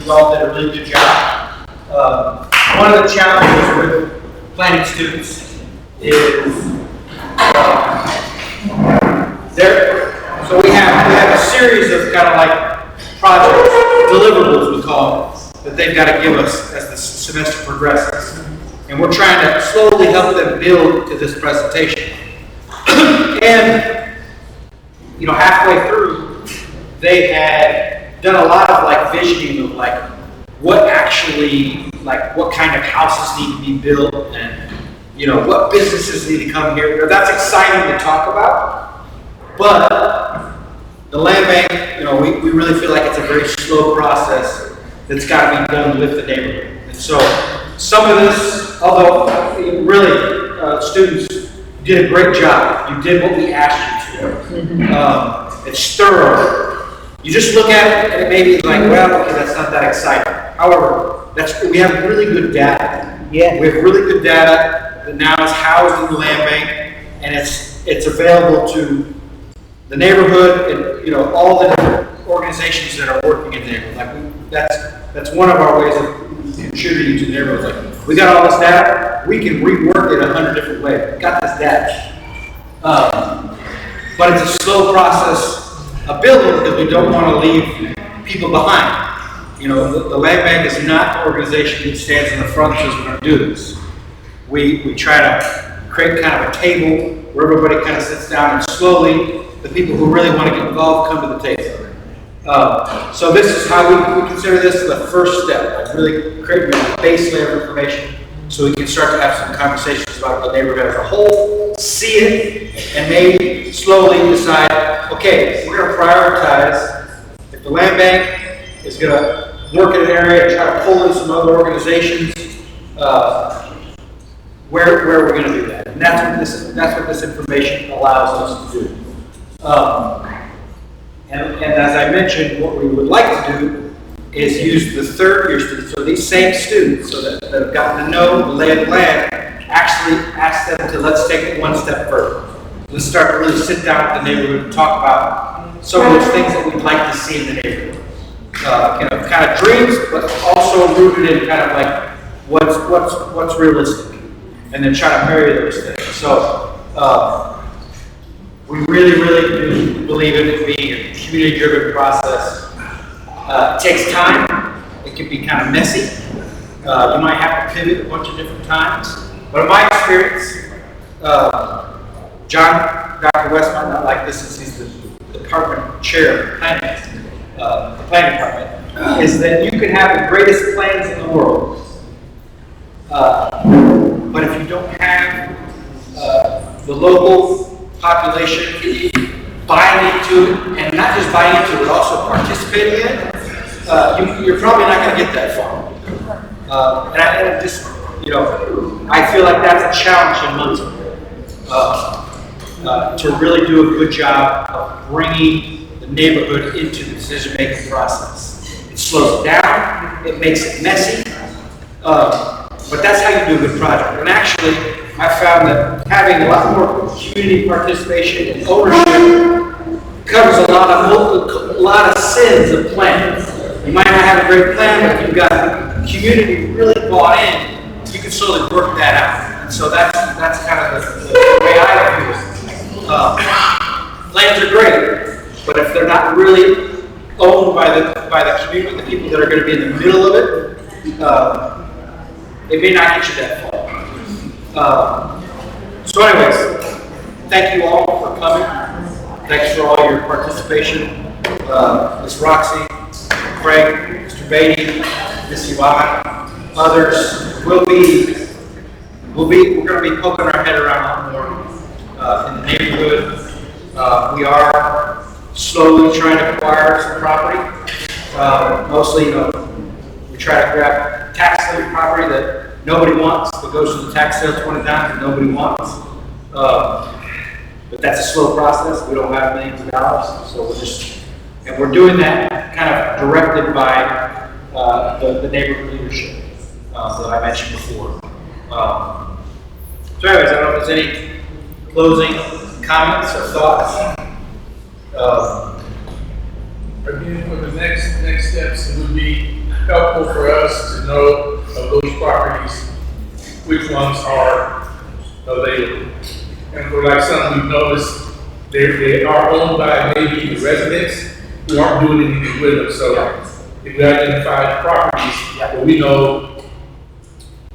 You all did a really good job. One of the challenges with planning students is so we have a series of kind of like projects, deliverables we call it, that they've got to give us as the semester progresses. And we're trying to slowly help them build to this presentation. And, you know, halfway through, they had done a lot of like visioning of like what actually, like what kind of houses need to be built and, you know, what businesses need to come here. Now, that's exciting to talk about, but the land bank, you know, we really feel like it's a very slow process that's got to be done with the neighborhood. And so some of this, although really students did a great job, you did what we asked you to. It's thorough. You just look at it and it may be like, well, okay, that's not that exciting. However, we have really good data. Yeah. We have really good data that now is housed in the land bank, and it's available to the neighborhood and, you know, all the different organizations that are working in there. Like that's one of our ways of contributing to the neighborhood. Like, we got all this data, we can rework it 100 different ways. We got this data. But it's a slow process of building because we don't want to leave people behind. You know, the land bank is not an organization that stands in the front and says we're going to do this. We try to create kind of a table where everybody kind of sits down and slowly the people who really want to get involved come to the table. So this is how we consider this the first step, like really creating a base layer of information so we can start to have some conversations about the neighborhood as a whole, see it, and maybe slowly decide, okay, we're going to prioritize if the land bank is going to work in an area and try to pull in some other organizations, where we're going to do that. And that's what this information allows us to do. And as I mentioned, what we would like to do is use the third year students, so these same students, so that have gotten to know the lay of the land, actually ask them to let's take it one step further. Let's start to really sit down with the neighborhood and talk about some of those things that we'd like to see in the neighborhood. You know, kind of dreams, but also rooted in kind of like what's realistic, and then try to marry those things. So we really do believe in it being a community-driven process. It takes time. It can be kind of messy. You might have to pivot a bunch of different times. But in my experience, Dr. West might not like this since he's the department chair of the planning department, is that you can have the greatest plans in the world. But if you don't have the local population buying into it, and not just buying into it, but also participating in it, you're probably not going to get that far. And I just, you know, I feel like that's a challenge in Muncie, to really do a good job of bringing the neighborhood into the decision-making process. It slows it down, it makes it messy, but that's how you do a good project. And actually, I found that having a lot more community participation and ownership covers a lot of sins of plans. You might not have a great plan, but if you've got the community really bought in, you can slowly work that out. And so that's kind of the way I view it. Plans are great, but if they're not really owned by the community, the people that are going to be in the middle of it, they may not get you that far. So anyways, thank you all for coming. Thanks for all your participation. Ms. Roxy, Craig, Mr. Beatty, Ms. Yvonne, others. We're going to be poking our head around a lot more in the neighborhood. We are slowly trying to acquire some property. Mostly, you know, we're try to grab tax lien property that nobody wants, that goes to the tax sale 20 times that nobody wants. But that's a slow process. We don't have millions of dollars, so we're doing that kind of directed by the neighborhood leadership that I mentioned before. So anyways, I don't know if there's any closing comments or thoughts. Again, for the next steps, it would be helpful for us to know of those properties, which ones are available. And for like some we've noticed, they are owned by maybe the residents who aren't doing anything with them. So if we identify properties, well, we know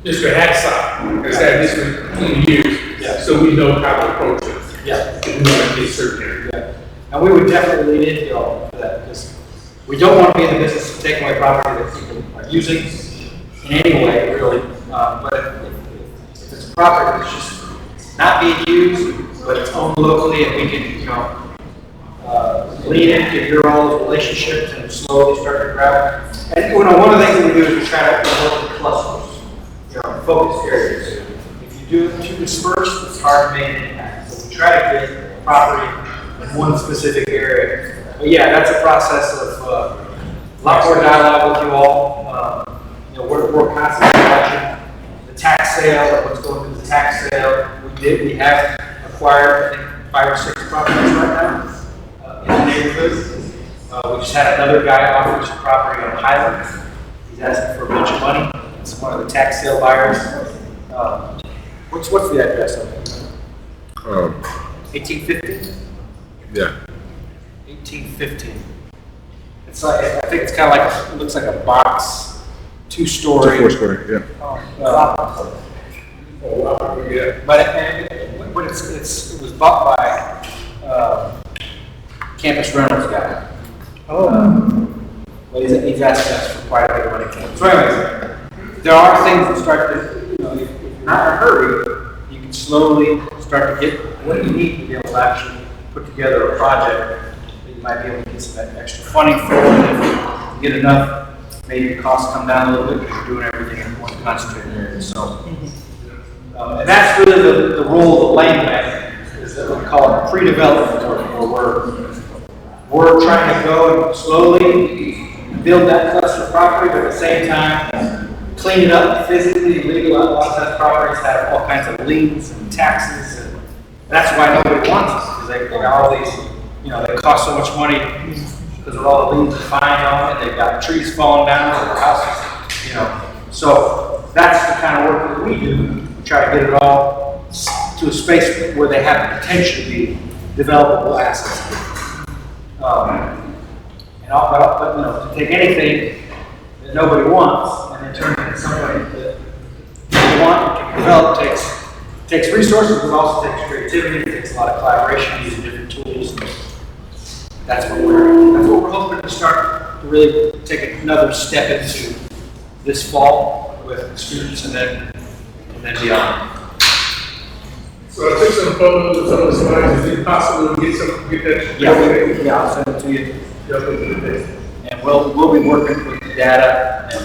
Mr. Hacksaw has had this for 20 years, so we know how to approach it. Yeah. If we want to get certain areas. Yeah. And we would definitely lean into y'all for that, because we don't want to be in the business of taking away property that people are using in any way, really. But if it's a property that's just not being used, but it's owned locally, and we can, lean into your all's relationships and slowly start to grab. And one of the things that we do is we try to work in clusters, focus areas. If you do it too dispersed, it's hard to make an impact. So we try to get property in one specific area. But yeah, that's a process of a lot more dialogue with you all. We're constantly watching the tax sale, what's going through the tax sale. We have acquired, I think, 5 or 6 properties right now in the neighborhood. We just had another guy offer us a property on Highland. He's asking for a bunch of money. It's one of the tax sale buyers. What's the address of it? 1850? Yeah. 1815. It's like, I think it's kind of like, it looks like a box, 2-story. 4-story, yeah. But it was bought by Campus Reynolds guy. But he's asking us for quite a bit of money. So anyways, there are things that start to, if you're not in a hurry, you can slowly start to get what you need to be able to actually put together a project that you might be able to get some extra funding for. And if you get enough, maybe the costs come down a little bit because you're doing everything in one concentrated area. So, and that's really the role of the land bank, is that we call it pre-development work, where we're trying to go and slowly build that cluster of property, but at the same time, clean it up physically, legally. A lot of times properties have all kinds of liens and taxes, and that's why nobody wants us, because they got all these, they cost so much money because of all the liens and fines on it. They've got trees falling down on their houses, So that's the kind of work that we do. We try to get it all to a space where they have the potential to be developable assets. But to take anything that nobody wants and then turn it into something that they want and can develop takes resources, but also takes creativity. It takes a lot of collaboration using different tools. That's what we're hoping to start to really take another step into this fall with students and then beyond. So I took some photos of some of the slides. Is it possible to get that? Yeah, I'll send it to you. And we'll be working with the data and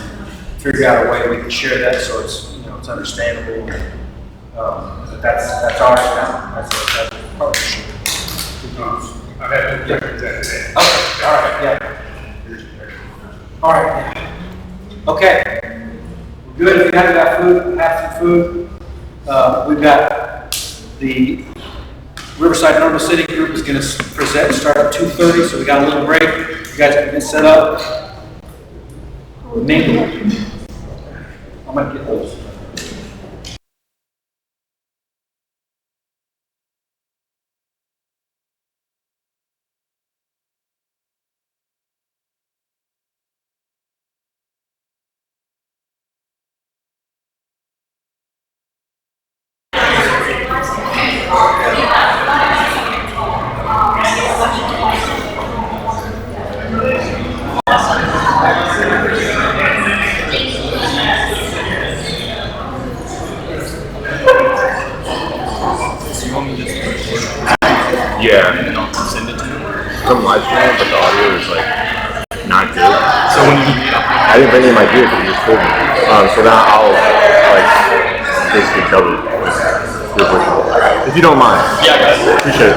figure out a way we can share that so it's it's understandable. But that's ours now. That's a partnership. I have to check that. Okay. All right. Yeah. All right. Okay. We're good. If you haven't got food, have some food. We've got the Riverside Normal City group is going to start at 2:30, so we got a little break. You guys can get set up. Maybe I'm going to get those. Yeah. Some live stream, but the audio is like not good. So when I didn't bring any of my gear because you just told me. So now I'll like basically double your push. If you don't mind. Yeah, guys. Appreciate it.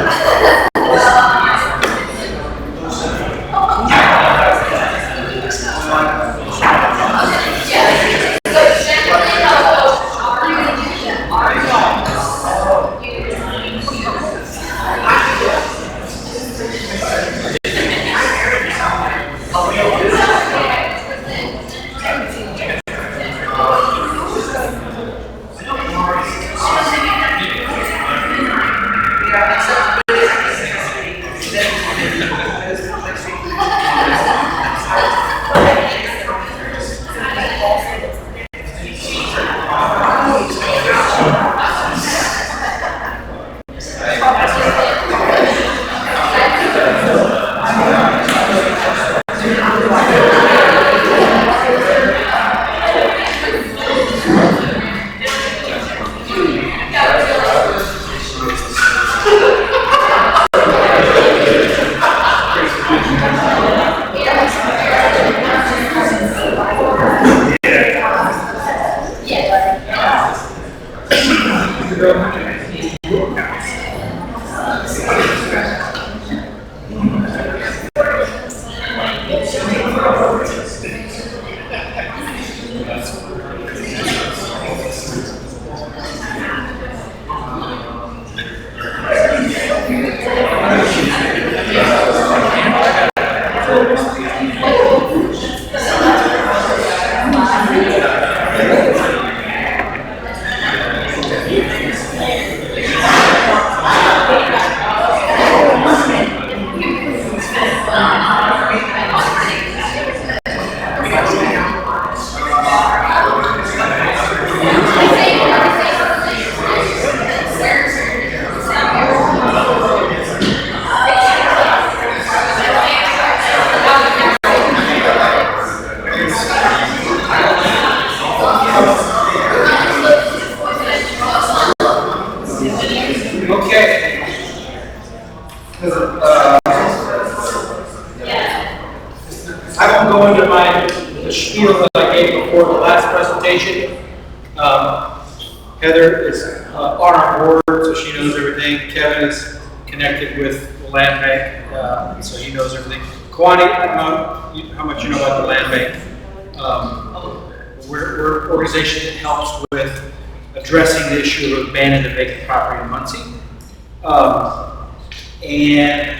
I won't go into the spiel that I gave before the last presentation. Heather is on our board, so she knows everything. Kevin is connected with the land bank, so he knows everything. Kwani, I don't know how much you know about the land bank. We're an organization that helps with addressing the issue of abandoned and vacant property in Muncie. And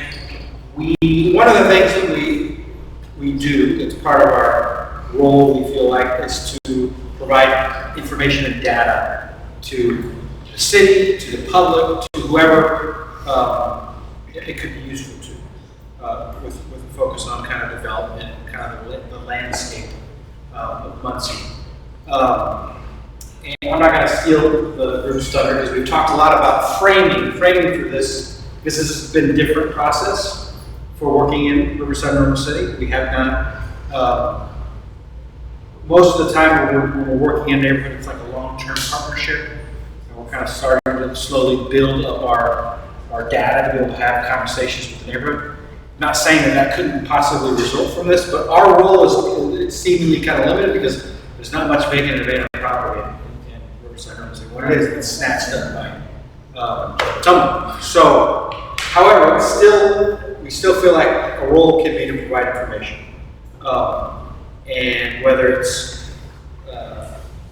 one of the things that we do, it's part of our role, we feel like, is to provide information and data to the city, to the public, to whoever it could be useful to, with a focus on kind of development, kind of the landscape of Muncie. And I'm not going to steal the group's thunder because we've talked a lot about framing for this. This has been a different process for working in Riverside and River City. We have done, most of the time when we're working in a neighborhood, it's like a long-term partnership. And we're kind of starting to slowly build up our data to be able to have conversations with the neighborhood. Not saying that couldn't possibly result from this, but our role is seemingly kind of limited because there's not much vacant and abandoned property in Riverside and River City. When it is, it's snatched up by someone. So, however, we still feel like a role can be to provide information. And whether it's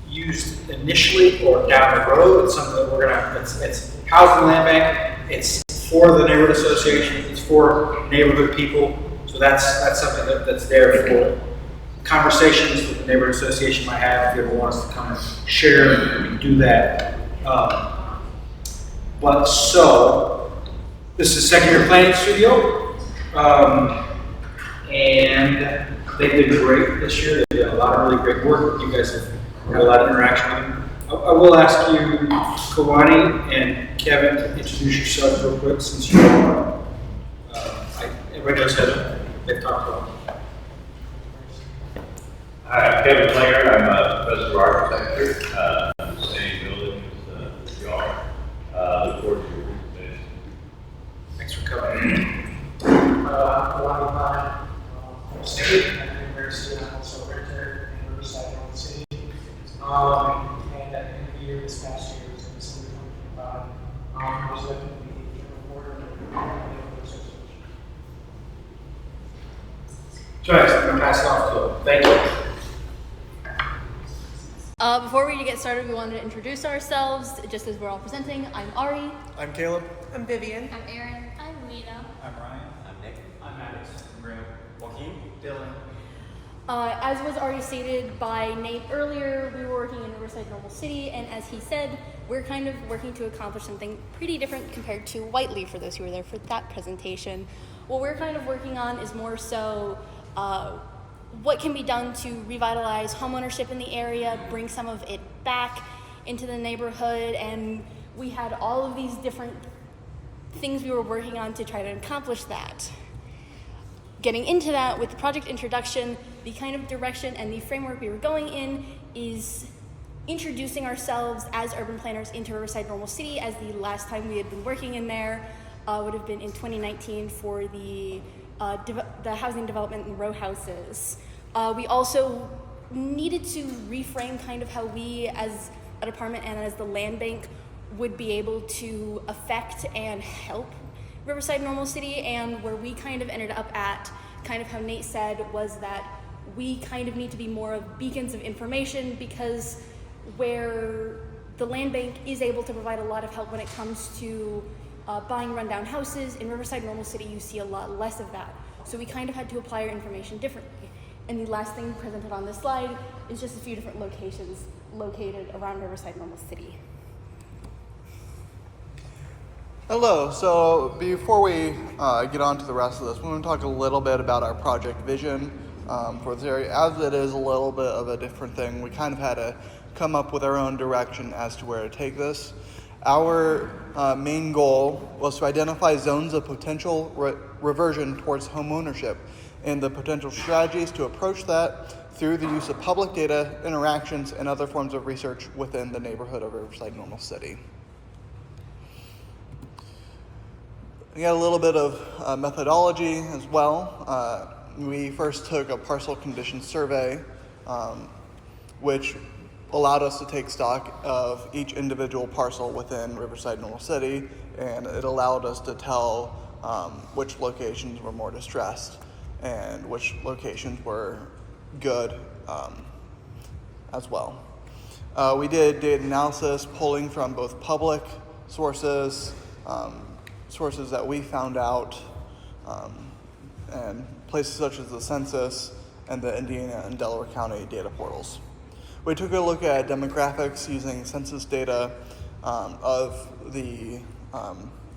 used initially or down the road, it's something that we're gonna, it's housed in the land bank, it's for the neighborhood association, it's for neighborhood people. So that's something that's there for conversations that the neighborhood association might have if they ever want us to come and share, we can do that. But so, this is second year planning studio, and they've been great this year. They've done a lot of really great work. You guys have had a lot of interaction with them. I will ask you, Kawani and Kevin, to introduce yourselves real quick since you are, everybody knows Heather. They've talked about it. Hi, I'm Kevin Player. I'm a professor of architecture. I'm the same building as you are. Look forward to your presentation. Thanks for coming. State at the University of Joyce, I'm gonna pass it off to him. Thank you. Before we get started, we wanted to introduce ourselves, just as we're all presenting. I'm Ari. I'm Caleb. I'm Vivian. I'm Erin. I'm Lena. I'm Ryan. I'm Nick. I'm Alex. I'm Graham. Joaquin. Dylan. As was already stated by Nate earlier, we were working in Riverside, Normal City, and as he said, we're kind of working to accomplish something pretty different compared to Whitely, for those who were there for that presentation. What we're kind of working on is more so what can be done to revitalize homeownership in the area, bring some of it back into the neighborhood, and we had all of these different things we were working on to try to accomplish that. Getting into that, with the project introduction, the kind of direction and the framework we were going in is introducing ourselves as urban planners into Riverside Normal City, as the last time we had been working in there would have been in 2019 for the housing development in row houses. We also needed to reframe kind of how we as a department and as the land bank would be able to affect and help Riverside Normal City, and where we kind of ended up at, kind of how Nate said, was that we kind of need to be more of beacons of information, because where the land bank is able to provide a lot of help when it comes to buying rundown houses, in Riverside Normal City you see a lot less of that. So we kind of had to apply our information differently. And the last thing presented on this slide is just a few different locations located around Riverside Normal City. Hello, so before we get on to the rest of this, we want to talk a little bit about our project vision for this area. As it is a little bit of a different thing, we kind of had to come up with our own direction as to where to take this. Our main goal was to identify zones of potential reversion towards home ownership and the potential strategies to approach that through the use of public data, interactions, and other forms of research within the neighborhood of Riverside Normal City. We got a little bit of methodology as well. We first took a parcel condition survey, which allowed us to take stock of each individual parcel within Riverside Normal City, and it allowed us to tell which locations were more distressed and which locations were good as well. We did data analysis, pulling from both public sources, sources that we found out, and places such as the census and the Indiana and Delaware County data portals. We took a look at demographics using census data of the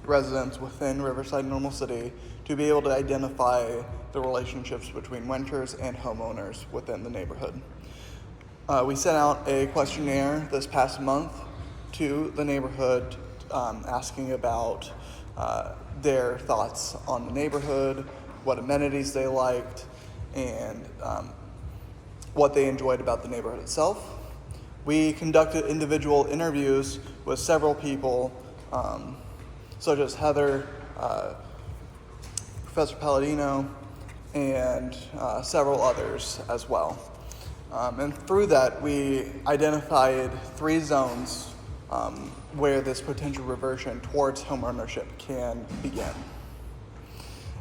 residents within Riverside Normal City to be able to identify the relationships between renters and homeowners within the neighborhood. We sent out a questionnaire this past month to the neighborhood asking about their thoughts on the neighborhood, what amenities they liked, and what they enjoyed about the neighborhood itself. We conducted individual interviews with several people, such as Heather, Professor Palladino, and several others as well. And through that, we identified 3 zones where this potential reversion towards homeownership can begin.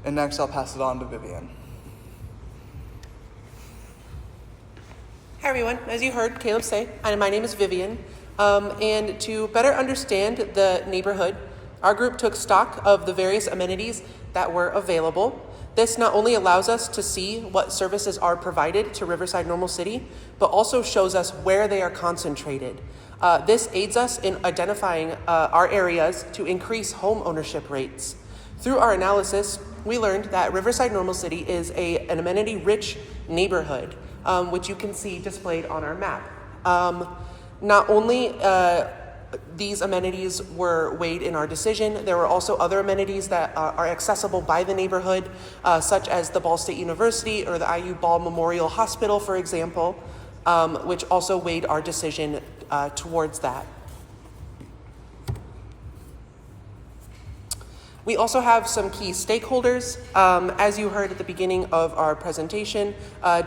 And next, I'll pass it on to Vivian. Hi everyone, as you heard Caleb say, my name is Vivian, and to better understand the neighborhood, our group took stock of the various amenities that were available. This not only allows us to see what services are provided to Riverside Normal City, but also shows us where they are concentrated. This aids us in identifying our areas to increase home ownership rates. Through our analysis, we learned that Riverside Normal City is an amenity-rich neighborhood, which you can see displayed on our map. Not only these amenities were weighed in our decision, there were also other amenities that are accessible by the neighborhood, such as the Ball State University or the IU Ball Memorial Hospital, for example, which also weighed our decision towards that. We also have some key stakeholders. As you heard at the beginning of our presentation,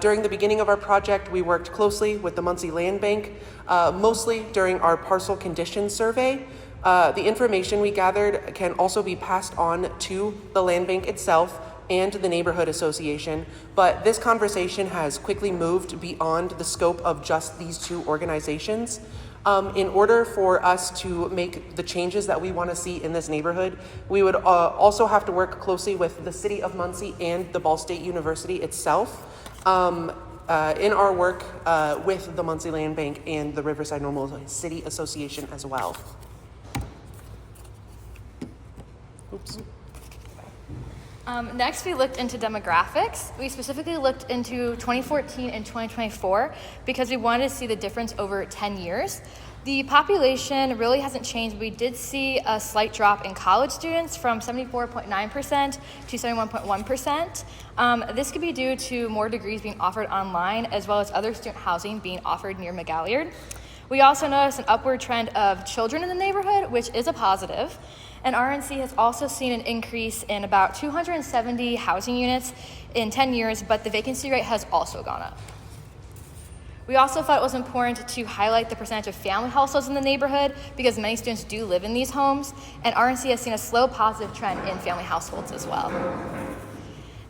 during the beginning of our project, we worked closely with the Muncie Land Bank, mostly during our parcel condition survey. The information we gathered can also be passed on to the land bank itself and the neighborhood association, but this conversation has quickly moved beyond the scope of just these two organizations. In order for us to make the changes that we want to see in this neighborhood, we would also have to work closely with the City of Muncie and the Ball State University itself in our work with the Muncie Land Bank and the Riverside Normal City Association as well. Oops. Next, we looked into demographics. We specifically looked into 2014 and 2024 because we wanted to see the difference over 10 years. The population really hasn't changed. We did see a slight drop in college students from 74.9% to 71.1%. This could be due to more degrees being offered online as well as other student housing being offered near McGalliard. We also noticed an upward trend of children in the neighborhood, which is a positive. And RNC has also seen an increase in about 270 housing units in 10 years, but the vacancy rate has also gone up. We also thought it was important to highlight the percentage of family households in the neighborhood because many students do live in these homes, and RNC has seen a slow positive trend in family households as well.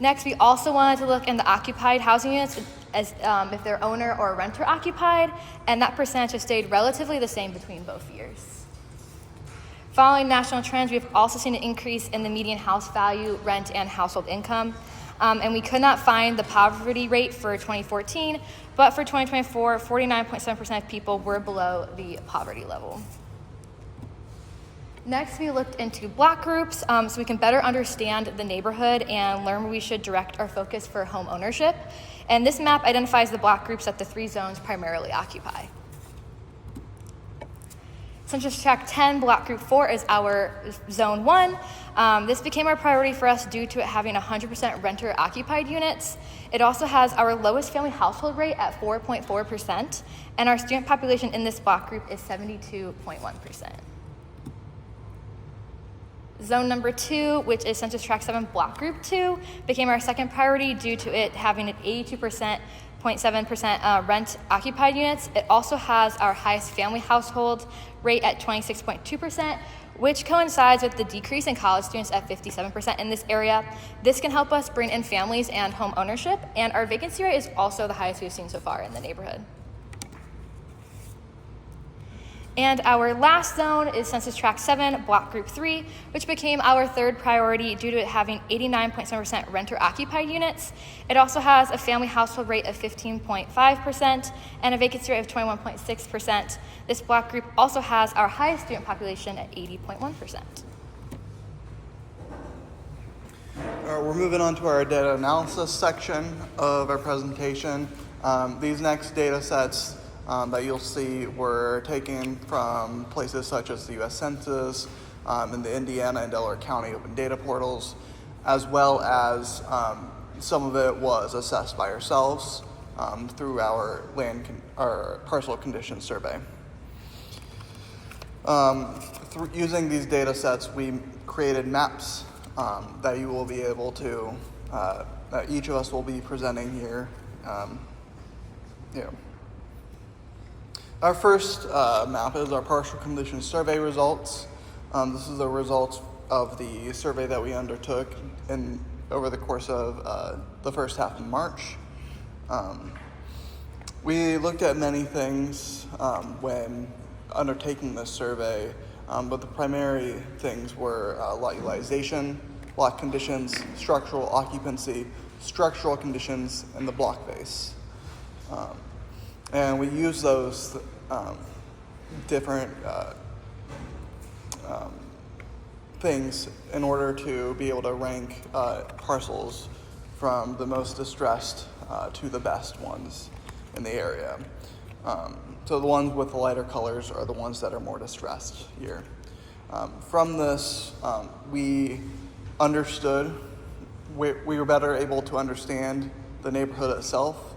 Next, we also wanted to look in the occupied housing units as if they're owner or renter occupied, and that percentage has stayed relatively the same between both years. Following national trends, we've also seen an increase in the median house value, rent, and household income. And we could not find the poverty rate for 2014, but for 2024, 49.7% of people were below the poverty level. Next, we looked into block groups so we can better understand the neighborhood and learn where we should direct our focus for home ownership. And this map identifies the block groups that the three zones primarily occupy. Census Tract 10, Block Group 4 is our Zone 1. This became our priority for us due to it having 100% renter-occupied units. It also has our lowest family household rate at 4.4%, and our student population in this block group is 72.1%. Zone number 2, which is Census Tract 7, Block Group 2, became our second priority due to it having an 82.7% rent occupied units. It also has our highest family household rate at 26.2%, which coincides with the decrease in college students at 57% in this area. This can help us bring in families and home ownership, and our vacancy rate is also the highest we've seen so far in the neighborhood. And our last zone is Census Tract 7, Block Group 3, which became our third priority due to it having 89.7% renter-occupied units. It also has a family household rate of 15.5% and a vacancy rate of 21.6%. This block group also has our highest student population at 80.1%. We're moving on to our data analysis section of our presentation. These next data sets that you'll see were taken from places such as the U.S. Census and the Indiana and Delaware County open data portals, as well as some of it was assessed by ourselves through our parcel condition survey. Using these data sets, we created maps that you will be able to, that each of us will be presenting here. Our first map is our partial condition survey results. This is the results of the survey that we undertook over the course of the first half of March. We looked at many things when undertaking this survey, but the primary things were lot utilization, block conditions, structural occupancy, structural conditions, and the block base. And we use those different things in order to be able to rank parcels from the most distressed to the best ones in the area. So the ones with the lighter colors are the ones that are more distressed here. From this, we understood, we were better able to understand the neighborhood itself.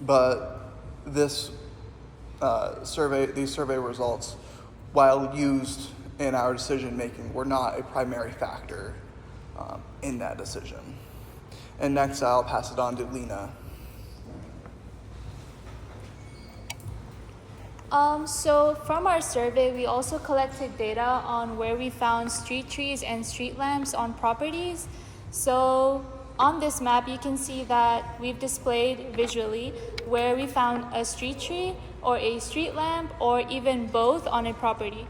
But these survey results, while used in our decision making, were not a primary factor in that decision. And next, I'll pass it on to Lena. So from our survey, we also collected data on where we found street trees and street lamps on properties. So on this map, you can see that we've displayed visually where we found a street tree or a street lamp or even both on a property.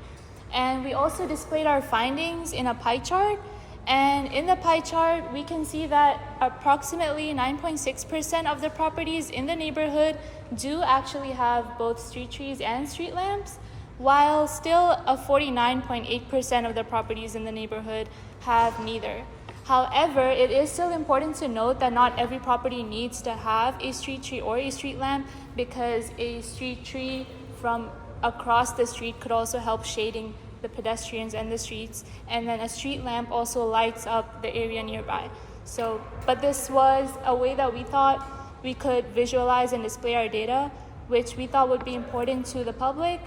And we also displayed our findings in a pie chart. And in the pie chart, we can see that approximately 9.6% of the properties in the neighborhood do actually have both street trees and street lamps, while still a 49.8% of the properties in the neighborhood have neither. However, it is still important to note that not every property needs to have a street tree or a street lamp, because a street tree from across the street could also help shading the pedestrians and the streets, and then a street lamp also lights up the area nearby. But this was a way that we thought we could visualize and display our data, which we thought would be important to the public,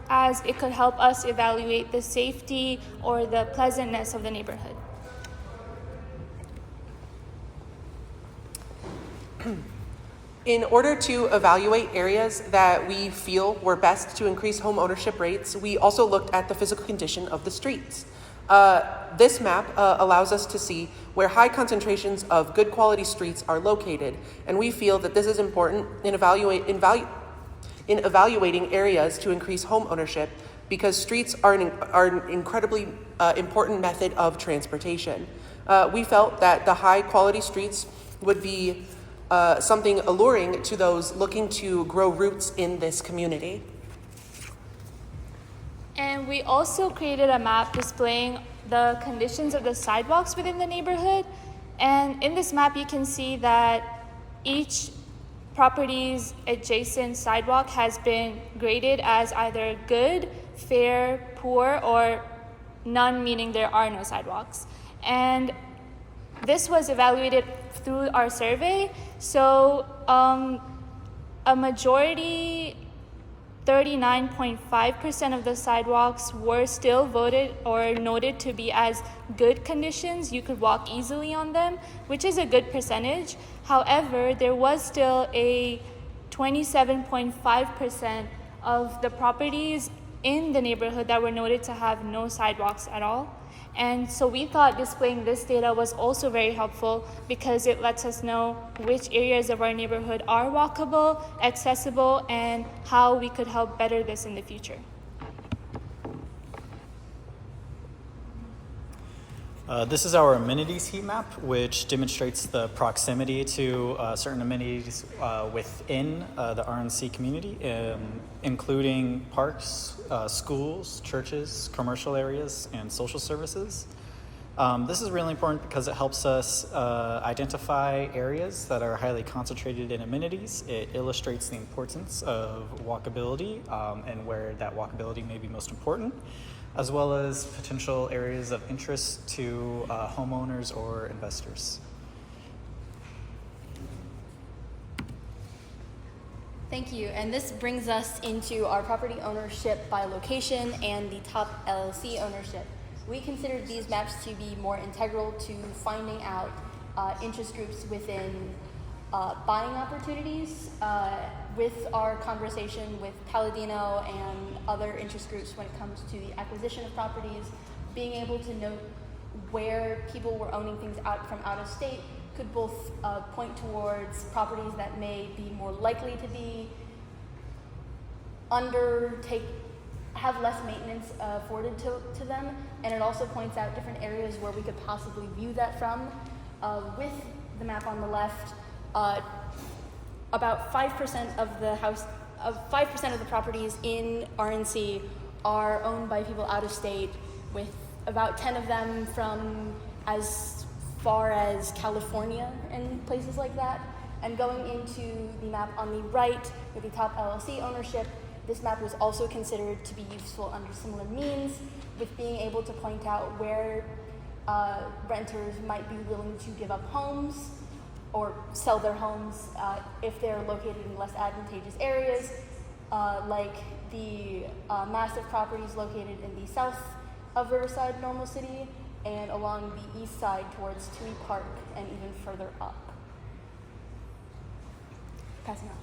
as it could help us evaluate the safety or the pleasantness of the neighborhood. In order to evaluate areas that we feel were best to increase home ownership rates, we also looked at the physical condition of the streets. This map allows us to see where high concentrations of good quality streets are located, and we feel that this is important in evaluating areas to increase home ownership, because streets are an incredibly important method of transportation. We felt that the high quality streets would be something alluring to those looking to grow roots in this community. And we also created a map displaying the conditions of the sidewalks within the neighborhood. And in this map, you can see that each property's adjacent sidewalk has been graded as either good, fair, poor, or none, meaning there are no sidewalks. And this was evaluated through our survey. So a majority, 39.5% of the sidewalks were still voted or noted to be as good conditions. You could walk easily on them, which is a good percentage. However, there was still a 27.5% of the properties in the neighborhood that were noted to have no sidewalks at all. And so we thought displaying this data was also very helpful, because it lets us know which areas of our neighborhood are walkable, accessible, and how we could help better this in the future. This is our amenities heat map, which demonstrates the proximity to certain amenities within the RNC community, including parks, schools, churches, commercial areas, and social services. This is really important because it helps us identify areas that are highly concentrated in amenities. It illustrates the importance of walkability and where that walkability may be most important, as well as potential areas of interest to homeowners or investors. Thank you. And this brings us into our property ownership by location and the top LLC ownership. We considered these maps to be more integral to finding out interest groups within buying opportunities. With our conversation with Palladino and other interest groups when it comes to the acquisition of properties, being able to note where people were owning things from out of state could both point towards properties that may be more likely to be have less maintenance afforded to them, and it also points out different areas where we could possibly view that from. With the map on the left, about 5% of the 5% of the properties in RNC are owned by people out of state, with about 10 of them from as far as California and places like that. And going into the map on the right with the top LLC ownership, this map was also considered to be useful under similar means, with being able to point out where renters might be willing to give up homes or sell their homes if they're located in less advantageous areas, like the massive properties located in the south of Riverside, Normal City, and along the east side towards Tui Park and even further up. Passing on.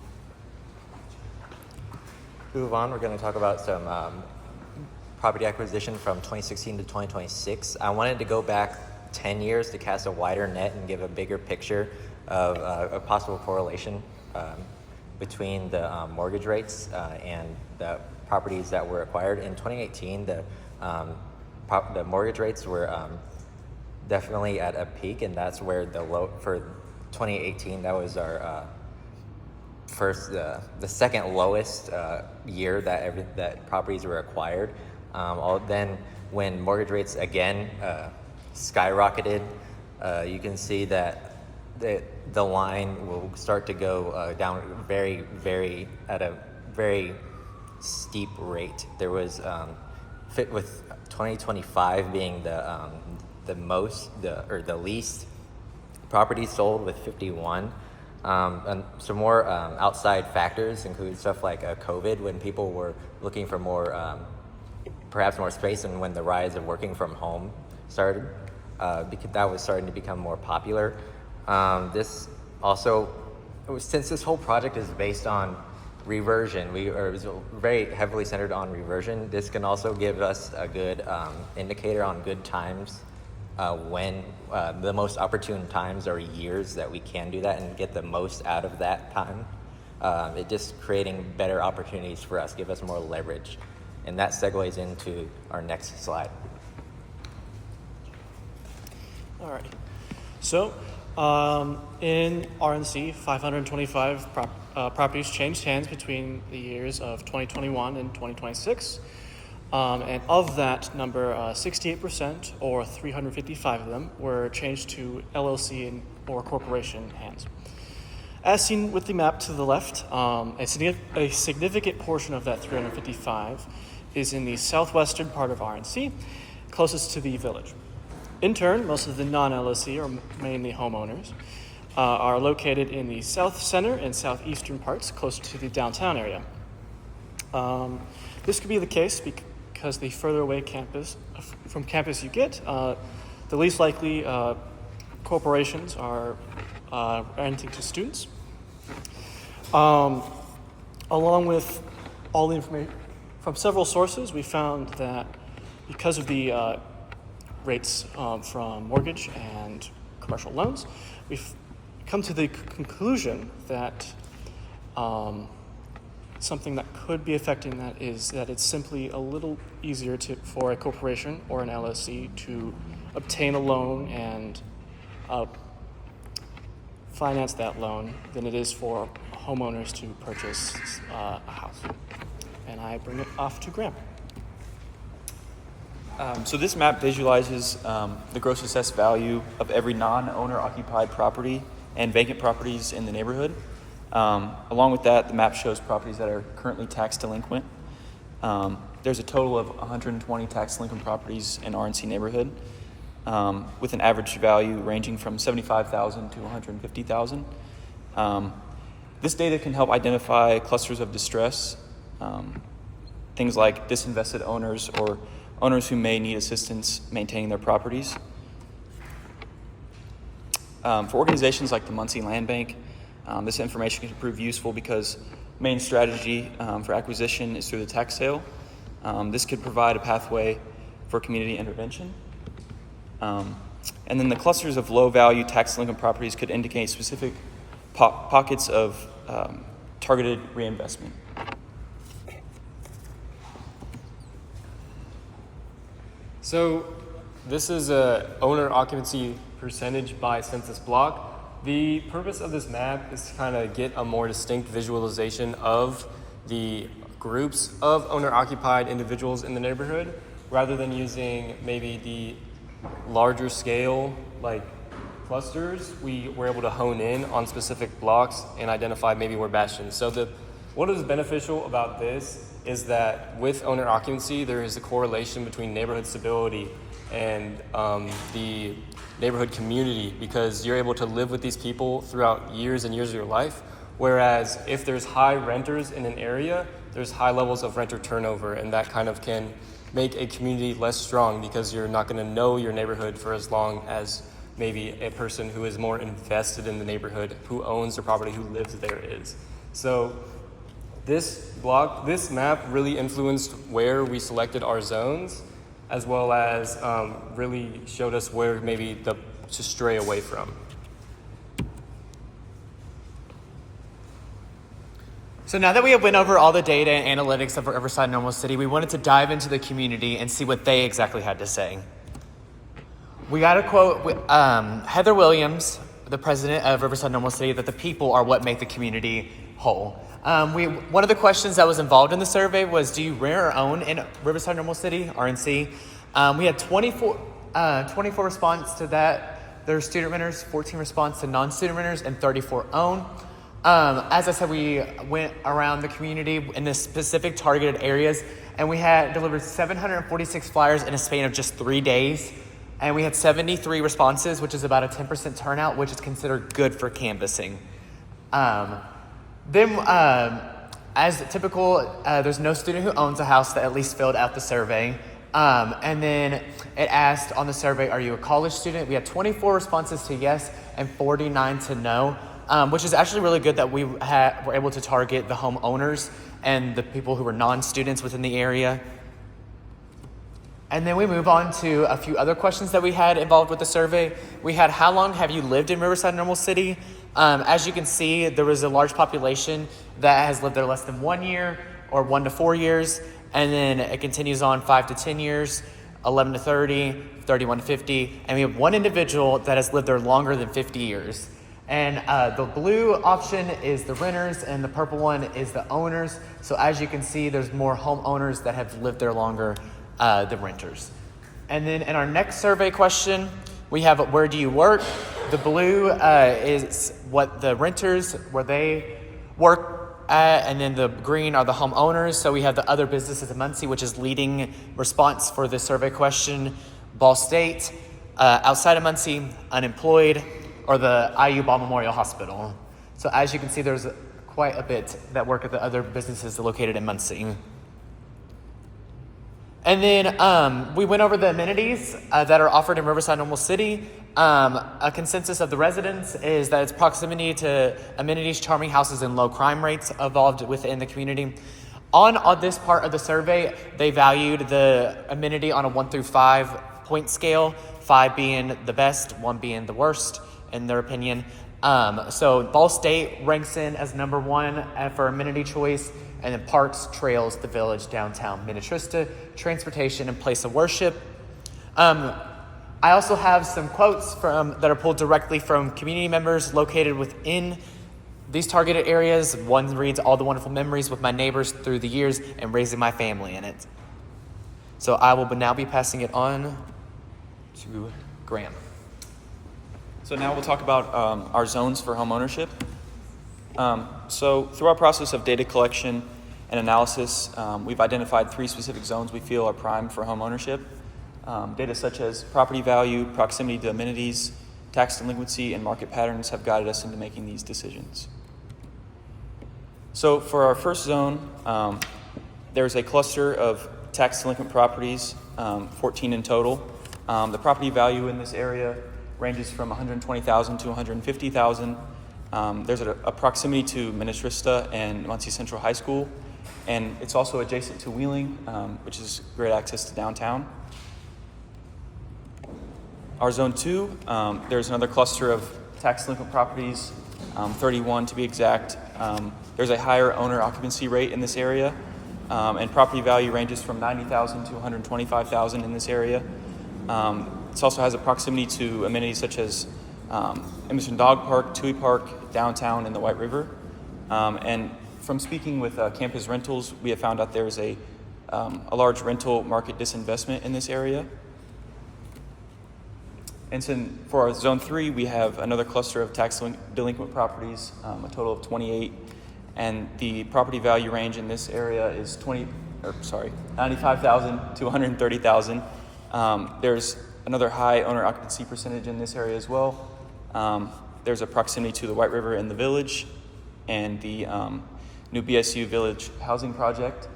Move on, we're going to talk about some property acquisition from 2016 to 2026. I wanted to go back 10 years to cast a wider net and give a bigger picture of a possible correlation between the mortgage rates and the properties that were acquired. In 2018, the mortgage rates were definitely at a peak, and that's where for 2018, that was our the second lowest year that properties were acquired. Then when mortgage rates again skyrocketed, you can see that the line will start to go down at a very steep rate. There was with 2025 being the least properties sold with 51. And some more outside factors include stuff like COVID, when people were looking for more, perhaps more space, and when the rise of working from home started, because that was starting to become more popular. This also, since this whole project is based on reversion, it was very heavily centered on reversion. This can also give us a good indicator on good times, when the most opportune times are years that we can do that and get the most out of that time. It just creating better opportunities for us, give us more leverage. And that segues into our next slide. All right. So, in RNC, 525 properties changed hands between the years of 2021 and 2026. And of that number, 68%, or 355 of them, were changed to LLC or corporation hands. As seen with the map to the left, a significant portion of that 355 is in the southwestern part of RNC, closest to the village. In turn, most of the non-LLC, or mainly homeowners, are located in the south center and southeastern parts, close to the downtown area. This could be the case because the further away from campus you get, the least likely corporations are renting to students. Along with all the information from several sources, we found that because of the rates from mortgage and commercial loans, we've come to the conclusion that something that could be affecting that is that it's simply a little easier for a corporation or an LLC to obtain a loan and finance that loan than it is for homeowners to purchase a house. And I bring it off to Graham. So this map visualizes the gross assessed value of every non-owner occupied property and vacant properties in the neighborhood. Along with that, the map shows properties that are currently tax delinquent. There's a total of 120 tax delinquent properties in RNC neighborhood, with an average value ranging from $75,000 to $150,000. This data can help identify clusters of distress, things like disinvested owners or owners who may need assistance maintaining their properties. For organizations like the Muncie Land Bank, this information can prove useful because main strategy for acquisition is through the tax sale. This could provide a pathway for community intervention. And then the clusters of low-value tax delinquent properties could indicate specific pockets of targeted reinvestment. So this is a owner occupancy percentage by census block. The purpose of this map is to kind of get a more distinct visualization of the groups of owner-occupied individuals in the neighborhood, rather than using maybe the larger scale, like clusters. We were able to hone in on specific blocks and identify maybe where bastions. So what is beneficial about this is that with owner occupancy, there is a correlation between neighborhood stability and the neighborhood community, because you're able to live with these people throughout years and years of your life. Whereas if there's high renters in an area, there's high levels of renter turnover, and that kind of can make a community less strong because you're not going to know your neighborhood for as long as maybe a person who is more invested in the neighborhood, who owns the property, who lives there is. So this map really influenced where we selected our zones. as well as really showed us where maybe to stray away from. So now that we have went over all the data and analytics of Riverside Normal City, we wanted to dive into the community and see what they exactly had to say. We got a quote with Heather Williams, the president of Riverside Normal City, that the people are what make the community whole. One of the questions that was involved in the survey was, do you rent or own in Riverside Normal City, RNC? We had 24 response to that. There are student renters, 14 response to non-student renters, and 34 own. As I said, we went around the community in the specific targeted areas, and we had delivered 746 flyers in a span of just 3 days. And we had 73 responses, which is about a 10% turnout, which is considered good for canvassing. As typical, there's no student who owns a house that at least filled out the survey. And then it asked on the survey, are you a college student? We had 24 responses to yes and 49 to no, which is actually really good that we were able to target the homeowners and the people who were non-students within the area. And then we move on to a few other questions that we had involved with the survey. We had, how long have you lived in Riverside Normal City? As you can see, there was a large population that has lived there less than 1 year or 1 to 4 years. And then it continues on 5 to 10 years, 11 to 30, 31 to 50. And we have one individual that has lived there longer than 50 years. And the blue option is the renters and the purple one is the owners. So as you can see, there's more homeowners that have lived there longer the renters. And then in our next survey question, we have where do you work? The blue is what the renters, where they work at, and then the green are the homeowners. So we have the other businesses in Muncie, which is leading response for this survey question. Ball State, outside of Muncie, unemployed, or the IU Ball Memorial Hospital. So as you can see, there's quite a bit that work at the other businesses located in Muncie. And then we went over the amenities that are offered in Riverside Normal City. A consensus of the residents is that its proximity to amenities, charming houses, and low crime rates evolved within the community. On this part of the survey, they valued the amenity on a 1 through 5 point scale, 5 being the best, 1 being the worst, in their opinion. So Ball State ranks in as number 1 for amenity choice, and then parks, trails, the village, downtown, Minnetrista, transportation, and place of worship. I also have some quotes that are pulled directly from community members located within these targeted areas. One reads, all the wonderful memories with my neighbors through the years and raising my family in it. So I will now be passing it on to Graham. So now we'll talk about our zones for home ownership. So through our process of data collection and analysis, we've identified 3 specific zones we feel are prime for home ownership. Data such as property value, proximity to amenities, tax delinquency, and market patterns have guided us into making these decisions. So for our first zone, there's a cluster of tax delinquent properties, 14 in total. The property value in this area ranges from $120,000 to $150,000. There's a proximity to Minnetrista and Muncie Central High School, and it's also adjacent to Wheeling, which is great access to downtown. Our Zone 2, there's another cluster of tax delinquent properties, 31 to be exact. There's a higher owner occupancy rate in this area, and property value ranges from $90,000 to $125,000 in this area. It also has a proximity to amenities such as Emerson Dog Park, Tui Park, downtown, and the White River. And from speaking with Campus Rentals, we have found out there's a large rental market disinvestment in this area. And so for our Zone 3, we have another cluster of tax delinquent properties, a total of 28. And the property value range in this area is $95,000 to $130,000. There's another high owner occupancy percentage in this area as well. There's a proximity to the White River and the Village and the new BSU Village housing project.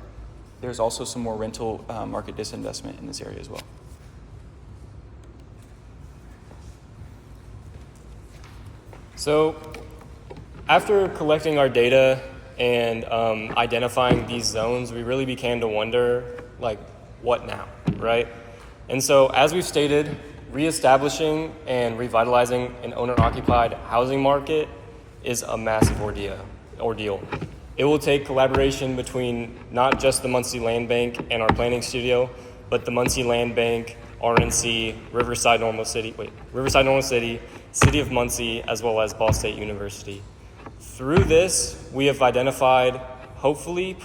There's also some more rental market disinvestment in this area as well. So after collecting our data and identifying these zones, we really began to wonder, like, what now, right? And so, as we've stated, reestablishing and revitalizing an owner-occupied housing market is a massive ordeal. It will take collaboration between not just the Muncie Land Bank and our planning studio, but the Muncie Land Bank, RNC, Riverside Normal City, City of Muncie, as well as Ball State University. Through this, we have identified, hopefully,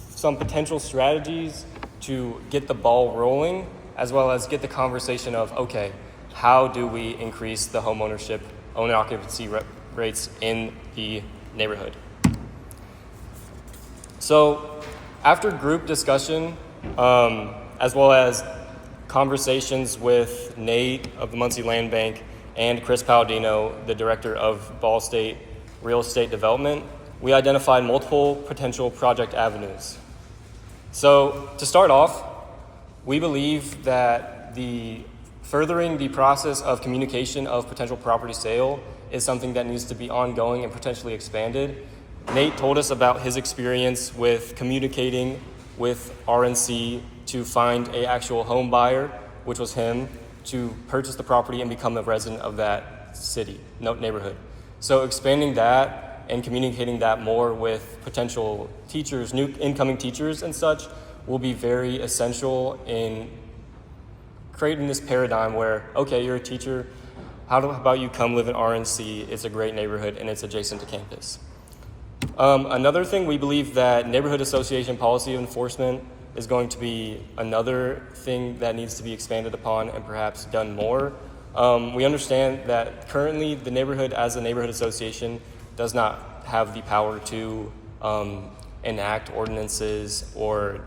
some potential strategies to get the ball rolling, as well as get the conversation of, okay, how do we increase the owner occupancy rates in the neighborhood? So, after group discussion, as well as conversations with Nate of the Muncie Land Bank and Chris Palladino, the director of Ball State Real Estate Development, we identified multiple potential project avenues. So, to start off, we believe that furthering the process of communication of potential property sale is something that needs to be ongoing and potentially expanded. Nate told us about his experience with communicating with RNC to find an actual home buyer, which was him, to purchase the property and become a resident of that neighborhood. So expanding that and communicating that more with potential teachers, new incoming teachers and such, will be very essential in creating this paradigm where, okay, you're a teacher, how about you come live in RNC? It's a great neighborhood and it's adjacent to campus. Another thing, we believe that neighborhood association policy enforcement is going to be another thing that needs to be expanded upon and perhaps done more. We understand that currently the neighborhood as a neighborhood association does not have the power to enact ordinances or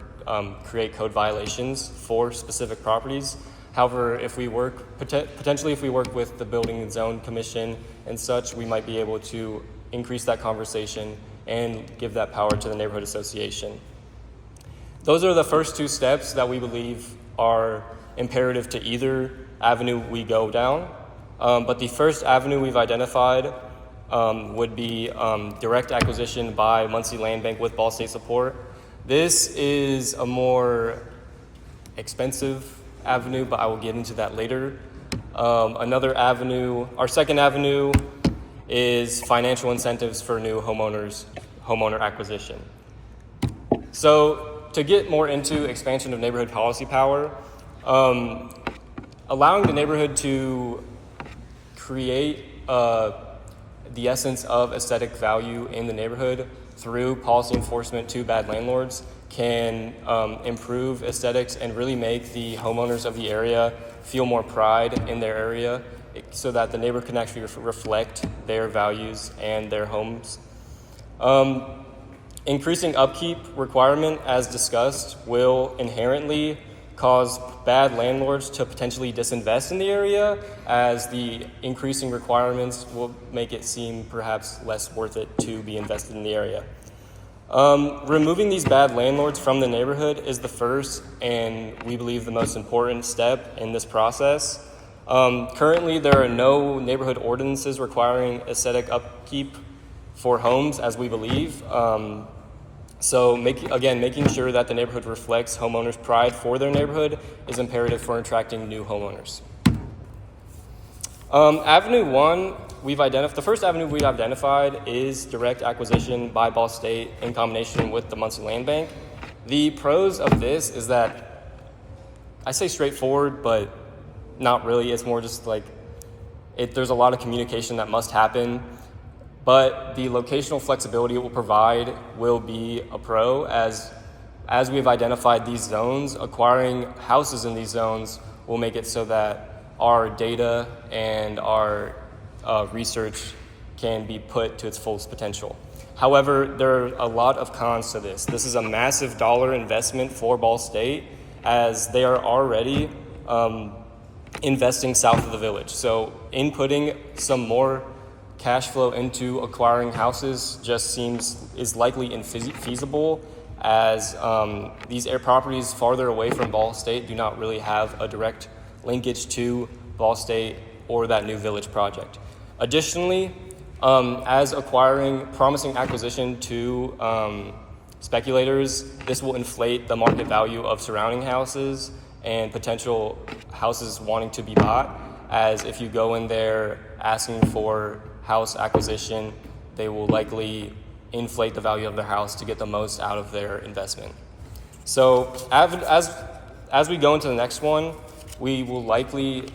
create code violations for specific properties. However, if we work with the Building and Zone Commission and such, we might be able to increase that conversation and give that power to the neighborhood association. Those are the first two steps that we believe are imperative to either avenue we go down. But the first avenue we've identified would be direct acquisition by Muncie Land Bank with Ball State support. This is a more expensive avenue, but I will get into that later. Another avenue, our second avenue, is financial incentives for new homeowner acquisition. So to get more into expansion of neighborhood policy power, allowing the neighborhood to create the essence of aesthetic value in the neighborhood through policy enforcement to bad landlords can improve aesthetics and really make the homeowners of the area feel more pride in their area so that the neighborhood can actually reflect their values and their homes. Increasing upkeep requirement, as discussed, will inherently cause bad landlords to potentially disinvest in the area, as the increasing requirements will make it seem perhaps less worth it to be invested in the area. Removing these bad landlords from the neighborhood is the first and we believe the most important step in this process. Currently, there are no neighborhood ordinances requiring aesthetic upkeep for homes, as we believe. So making sure that the neighborhood reflects homeowners' pride for their neighborhood is imperative for attracting new homeowners. Avenue one, the first avenue we've identified is direct acquisition by Ball State in combination with the Muncie Land Bank. The pros of this is that, I say straightforward, but not really. It's more just like, there's a lot of communication that must happen. But the locational flexibility it will provide will be a pro, as we've identified these zones. Acquiring houses in these zones will make it so that our data and our research can be put to its fullest potential. However, there are a lot of cons to this. This is a massive dollar investment for Ball State, as they are already investing south of the village. So inputting some more cash flow into acquiring houses just is likely infeasible, as these properties farther away from Ball State do not really have a direct linkage to Ball State or that new village project. Additionally, as promising acquisition to speculators, this will inflate the market value of surrounding houses and potential houses wanting to be bought, as if you go in there asking for house acquisition, they will likely inflate the value of their house to get the most out of their investment. So as we go into the next one, we will likely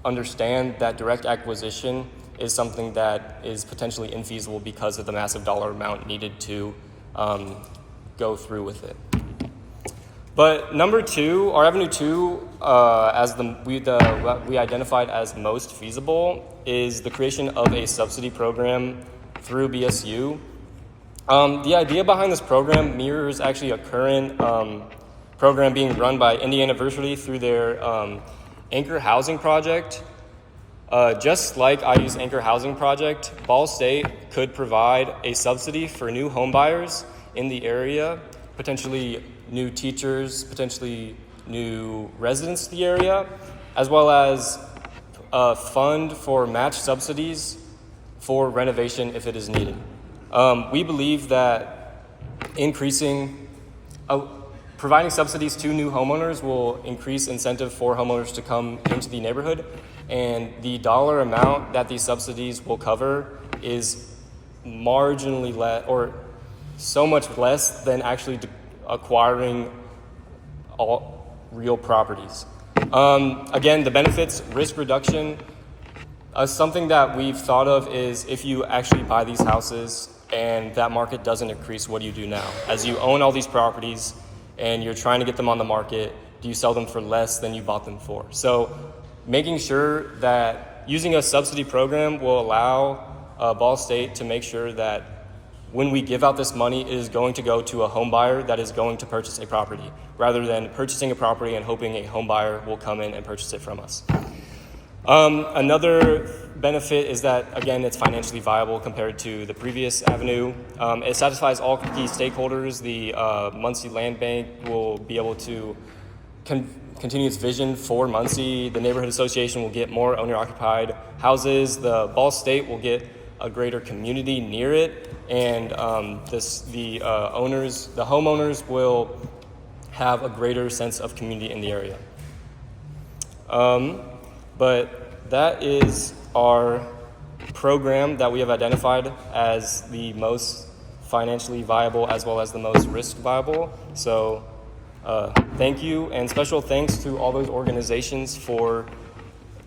understand that direct acquisition is something that is potentially infeasible because of the massive dollar amount needed to go through with it. But number two, our Avenue 2, as we identified as most feasible, is the creation of a subsidy program through BSU. The idea behind this program mirrors actually a current program being run by Indiana University through their Anchor Housing Project. Just like IU's Anchor Housing Project, Ball State could provide a subsidy for new home buyers in the area, potentially new teachers, potentially new residents to the area, as well as a fund for match subsidies for renovation if it is needed. We believe that providing subsidies to new homeowners will increase incentive for homeowners to come into the neighborhood, and the dollar amount that these subsidies will cover is marginally less, or so much less than actually acquiring all real properties. Again, the benefits, risk reduction, something that we've thought of is if you actually buy these houses and that market doesn't increase, what do you do now? As you own all these properties and you're trying to get them on the market, do you sell them for less than you bought them for? So making sure that using a subsidy program will allow Ball State to make sure that when we give out this money, it is going to go to a home buyer that is going to purchase a property, rather than purchasing a property and hoping a home buyer will come in and purchase it from us. Another benefit is that, again, it's financially viable compared to the previous avenue. It satisfies all key stakeholders. The Muncie Land Bank will be able to continue its vision for Muncie. The Neighborhood Association will get more owner-occupied houses. The Ball State will get a greater community near it, and the homeowners will have a greater sense of community in the area. But that is our program that we have identified as the most financially viable as well as the most risk viable. So thank you, and special thanks to all those organizations for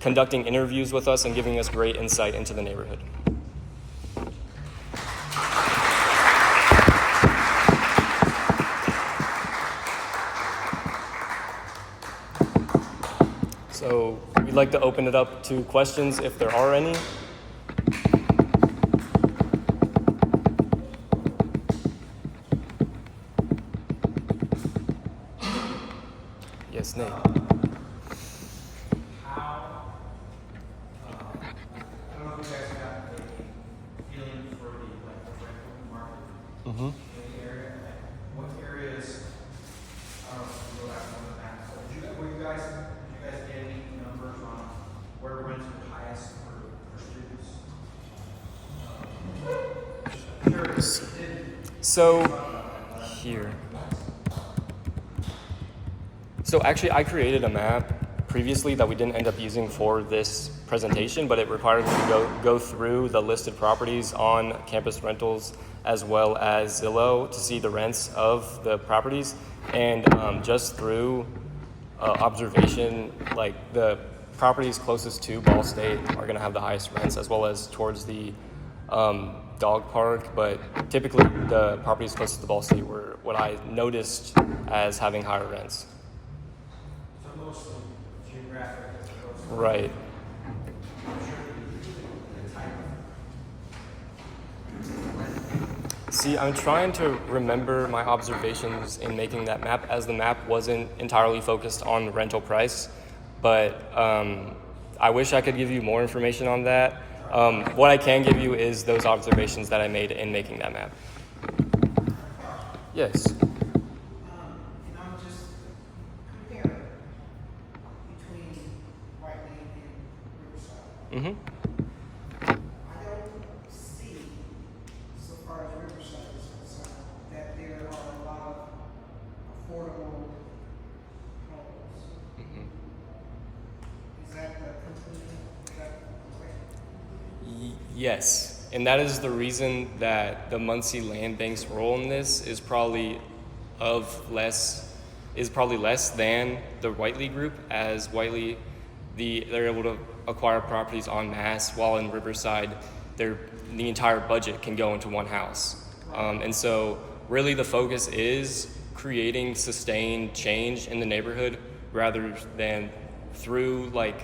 conducting interviews with us and giving us great insight into the neighborhood. So we'd like to open it up to questions if there are any. Yes, Nate. Mm-hmm. What areas, I don't know if you go back on the map, but did you guys get any numbers on where rents are highest for students? So here. So actually I created a map previously that we didn't end up using for this presentation, but it required me to go through the listed properties on Campus Rentals as well as Zillow to see the rents of the properties. And just through observation, like the properties closest to Ball State are gonna have the highest rents, as well as towards the dog park, but typically the properties closest to Ball State were what I noticed as having higher rents. So mostly geographic as opposed to... Right. See, I'm trying to remember my observations in making that map, as the map wasn't entirely focused on the rental price, but I wish I could give you more information on that. What I can give you is those observations that I made in making that map. Yes. Just compare between Whitely and Riverside. Mm-hmm. I don't see, so far as Riverside is concerned, that there are a lot of affordable homes. Yes, and that is the reason that the Muncie Land Bank's role in this is probably less than the Whitely group, as Whitely, they're able to acquire properties en masse, while in Riverside, the entire budget can go into one house. And so really the focus is creating sustained change in the neighborhood rather than through, like,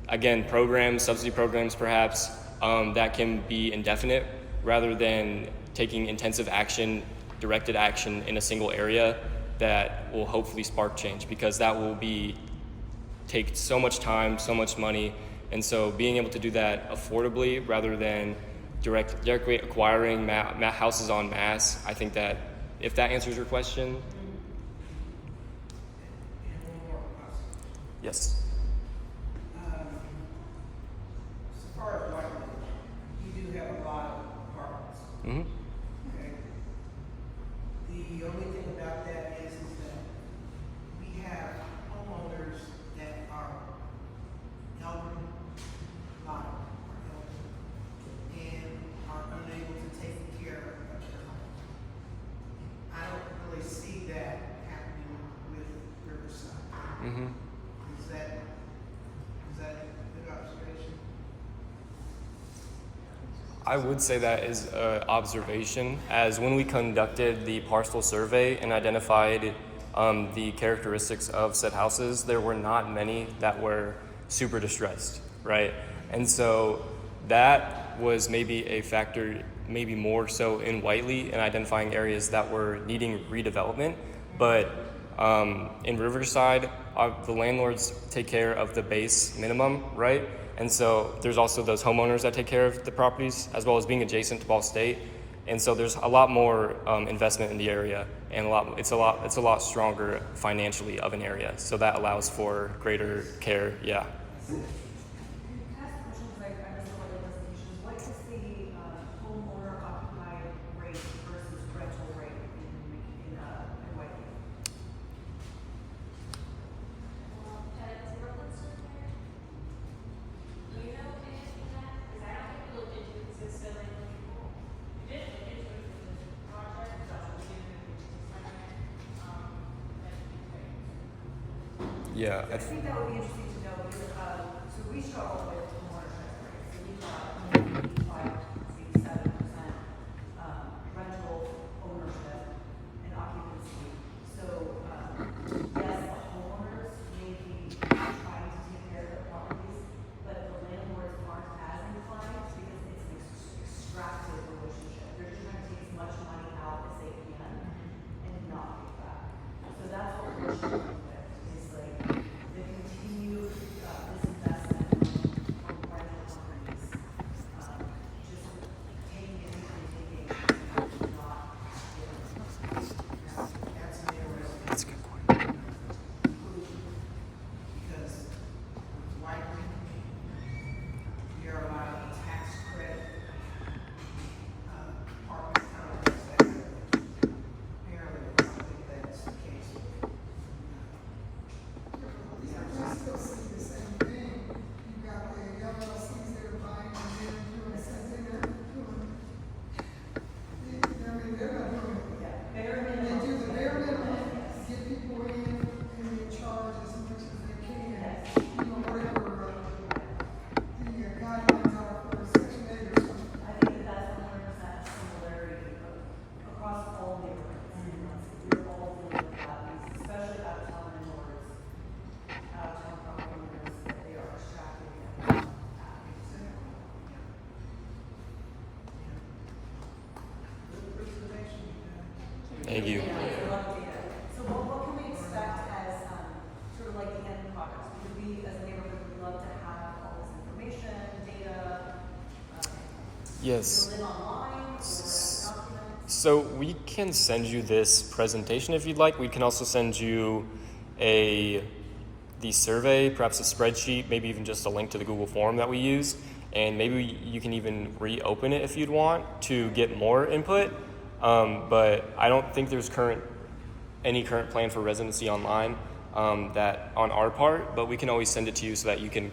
again, programs, subsidy programs perhaps, that can be indefinite, rather than taking intensive action, directed action in a single area that will hopefully spark change, because that will take so much time, so much money. And so being able to do that affordably rather than directly acquiring houses en masse, I think that if that answers your question. Yes. As far as Whitely, you do have a lot of apartments. Mm-hmm. Okay. The only thing about that is that we have homeowners that are elderly, a lot of them are elderly, and are unable to take care of their homes. I don't really see that happening with Riverside. Mm-hmm. Is that a good observation? I would say that is an observation, as when we conducted the parcel survey and identified the characteristics of said houses, there were not many that were super distressed, right? And so that was maybe a factor, maybe more so in Whitely, in identifying areas that were needing redevelopment. But in Riverside, the landlords take care of the base minimum, right? And so there's also those homeowners that take care of the properties, as well as being adjacent to Ball State. And so there's a lot more investment in the area, and it's a lot stronger financially of an area. So that allows for greater care. Yeah. What is the homeowner occupied rate versus rental rate in Whitely? Yeah. I think that would be interesting to know, because so we struggle with homeowner rates. So we've got 5.7% rental ownership and occupancy. So yes, the homeowners may be trying to take care of their properties, but the landlords aren't as inclined, because it's an extractive relationship. They're just trying to take as much money out as they can and not give back. So that's what we're struggling with. The continued disinvestment from private companies, just taking it and taking it, not giving. That's an interesting. That's a good point. Because Whitely, we are allowed a tax credit, apartment complexes that apparently, I don't think that's the case. I still see the same thing. You got the LLCs that are buying and they're doing the same thing they're doing. I mean, they're not doing it. They do the bare minimum, get people in, and they charge as much as they can. You know, whatever the guidelines are for Section 8 or something. I think that's 100% similarity across all neighborhoods. We're all dealing with that, especially out-of-town landlords, out-of-town property owners, that they are extracting and Thank you. So what can we expect as sort of like the end product? Because we, as a neighborhood, would love to have all this information, data. Yes. Live online or documents. So we can send you this presentation if you'd like. We can also send you the survey, perhaps a spreadsheet, maybe even just a link to the Google form that we use. And maybe you can even reopen it if you'd want to get more input. But I don't think there's any current plan for residency online that on our part, but we can always send it to you so that you can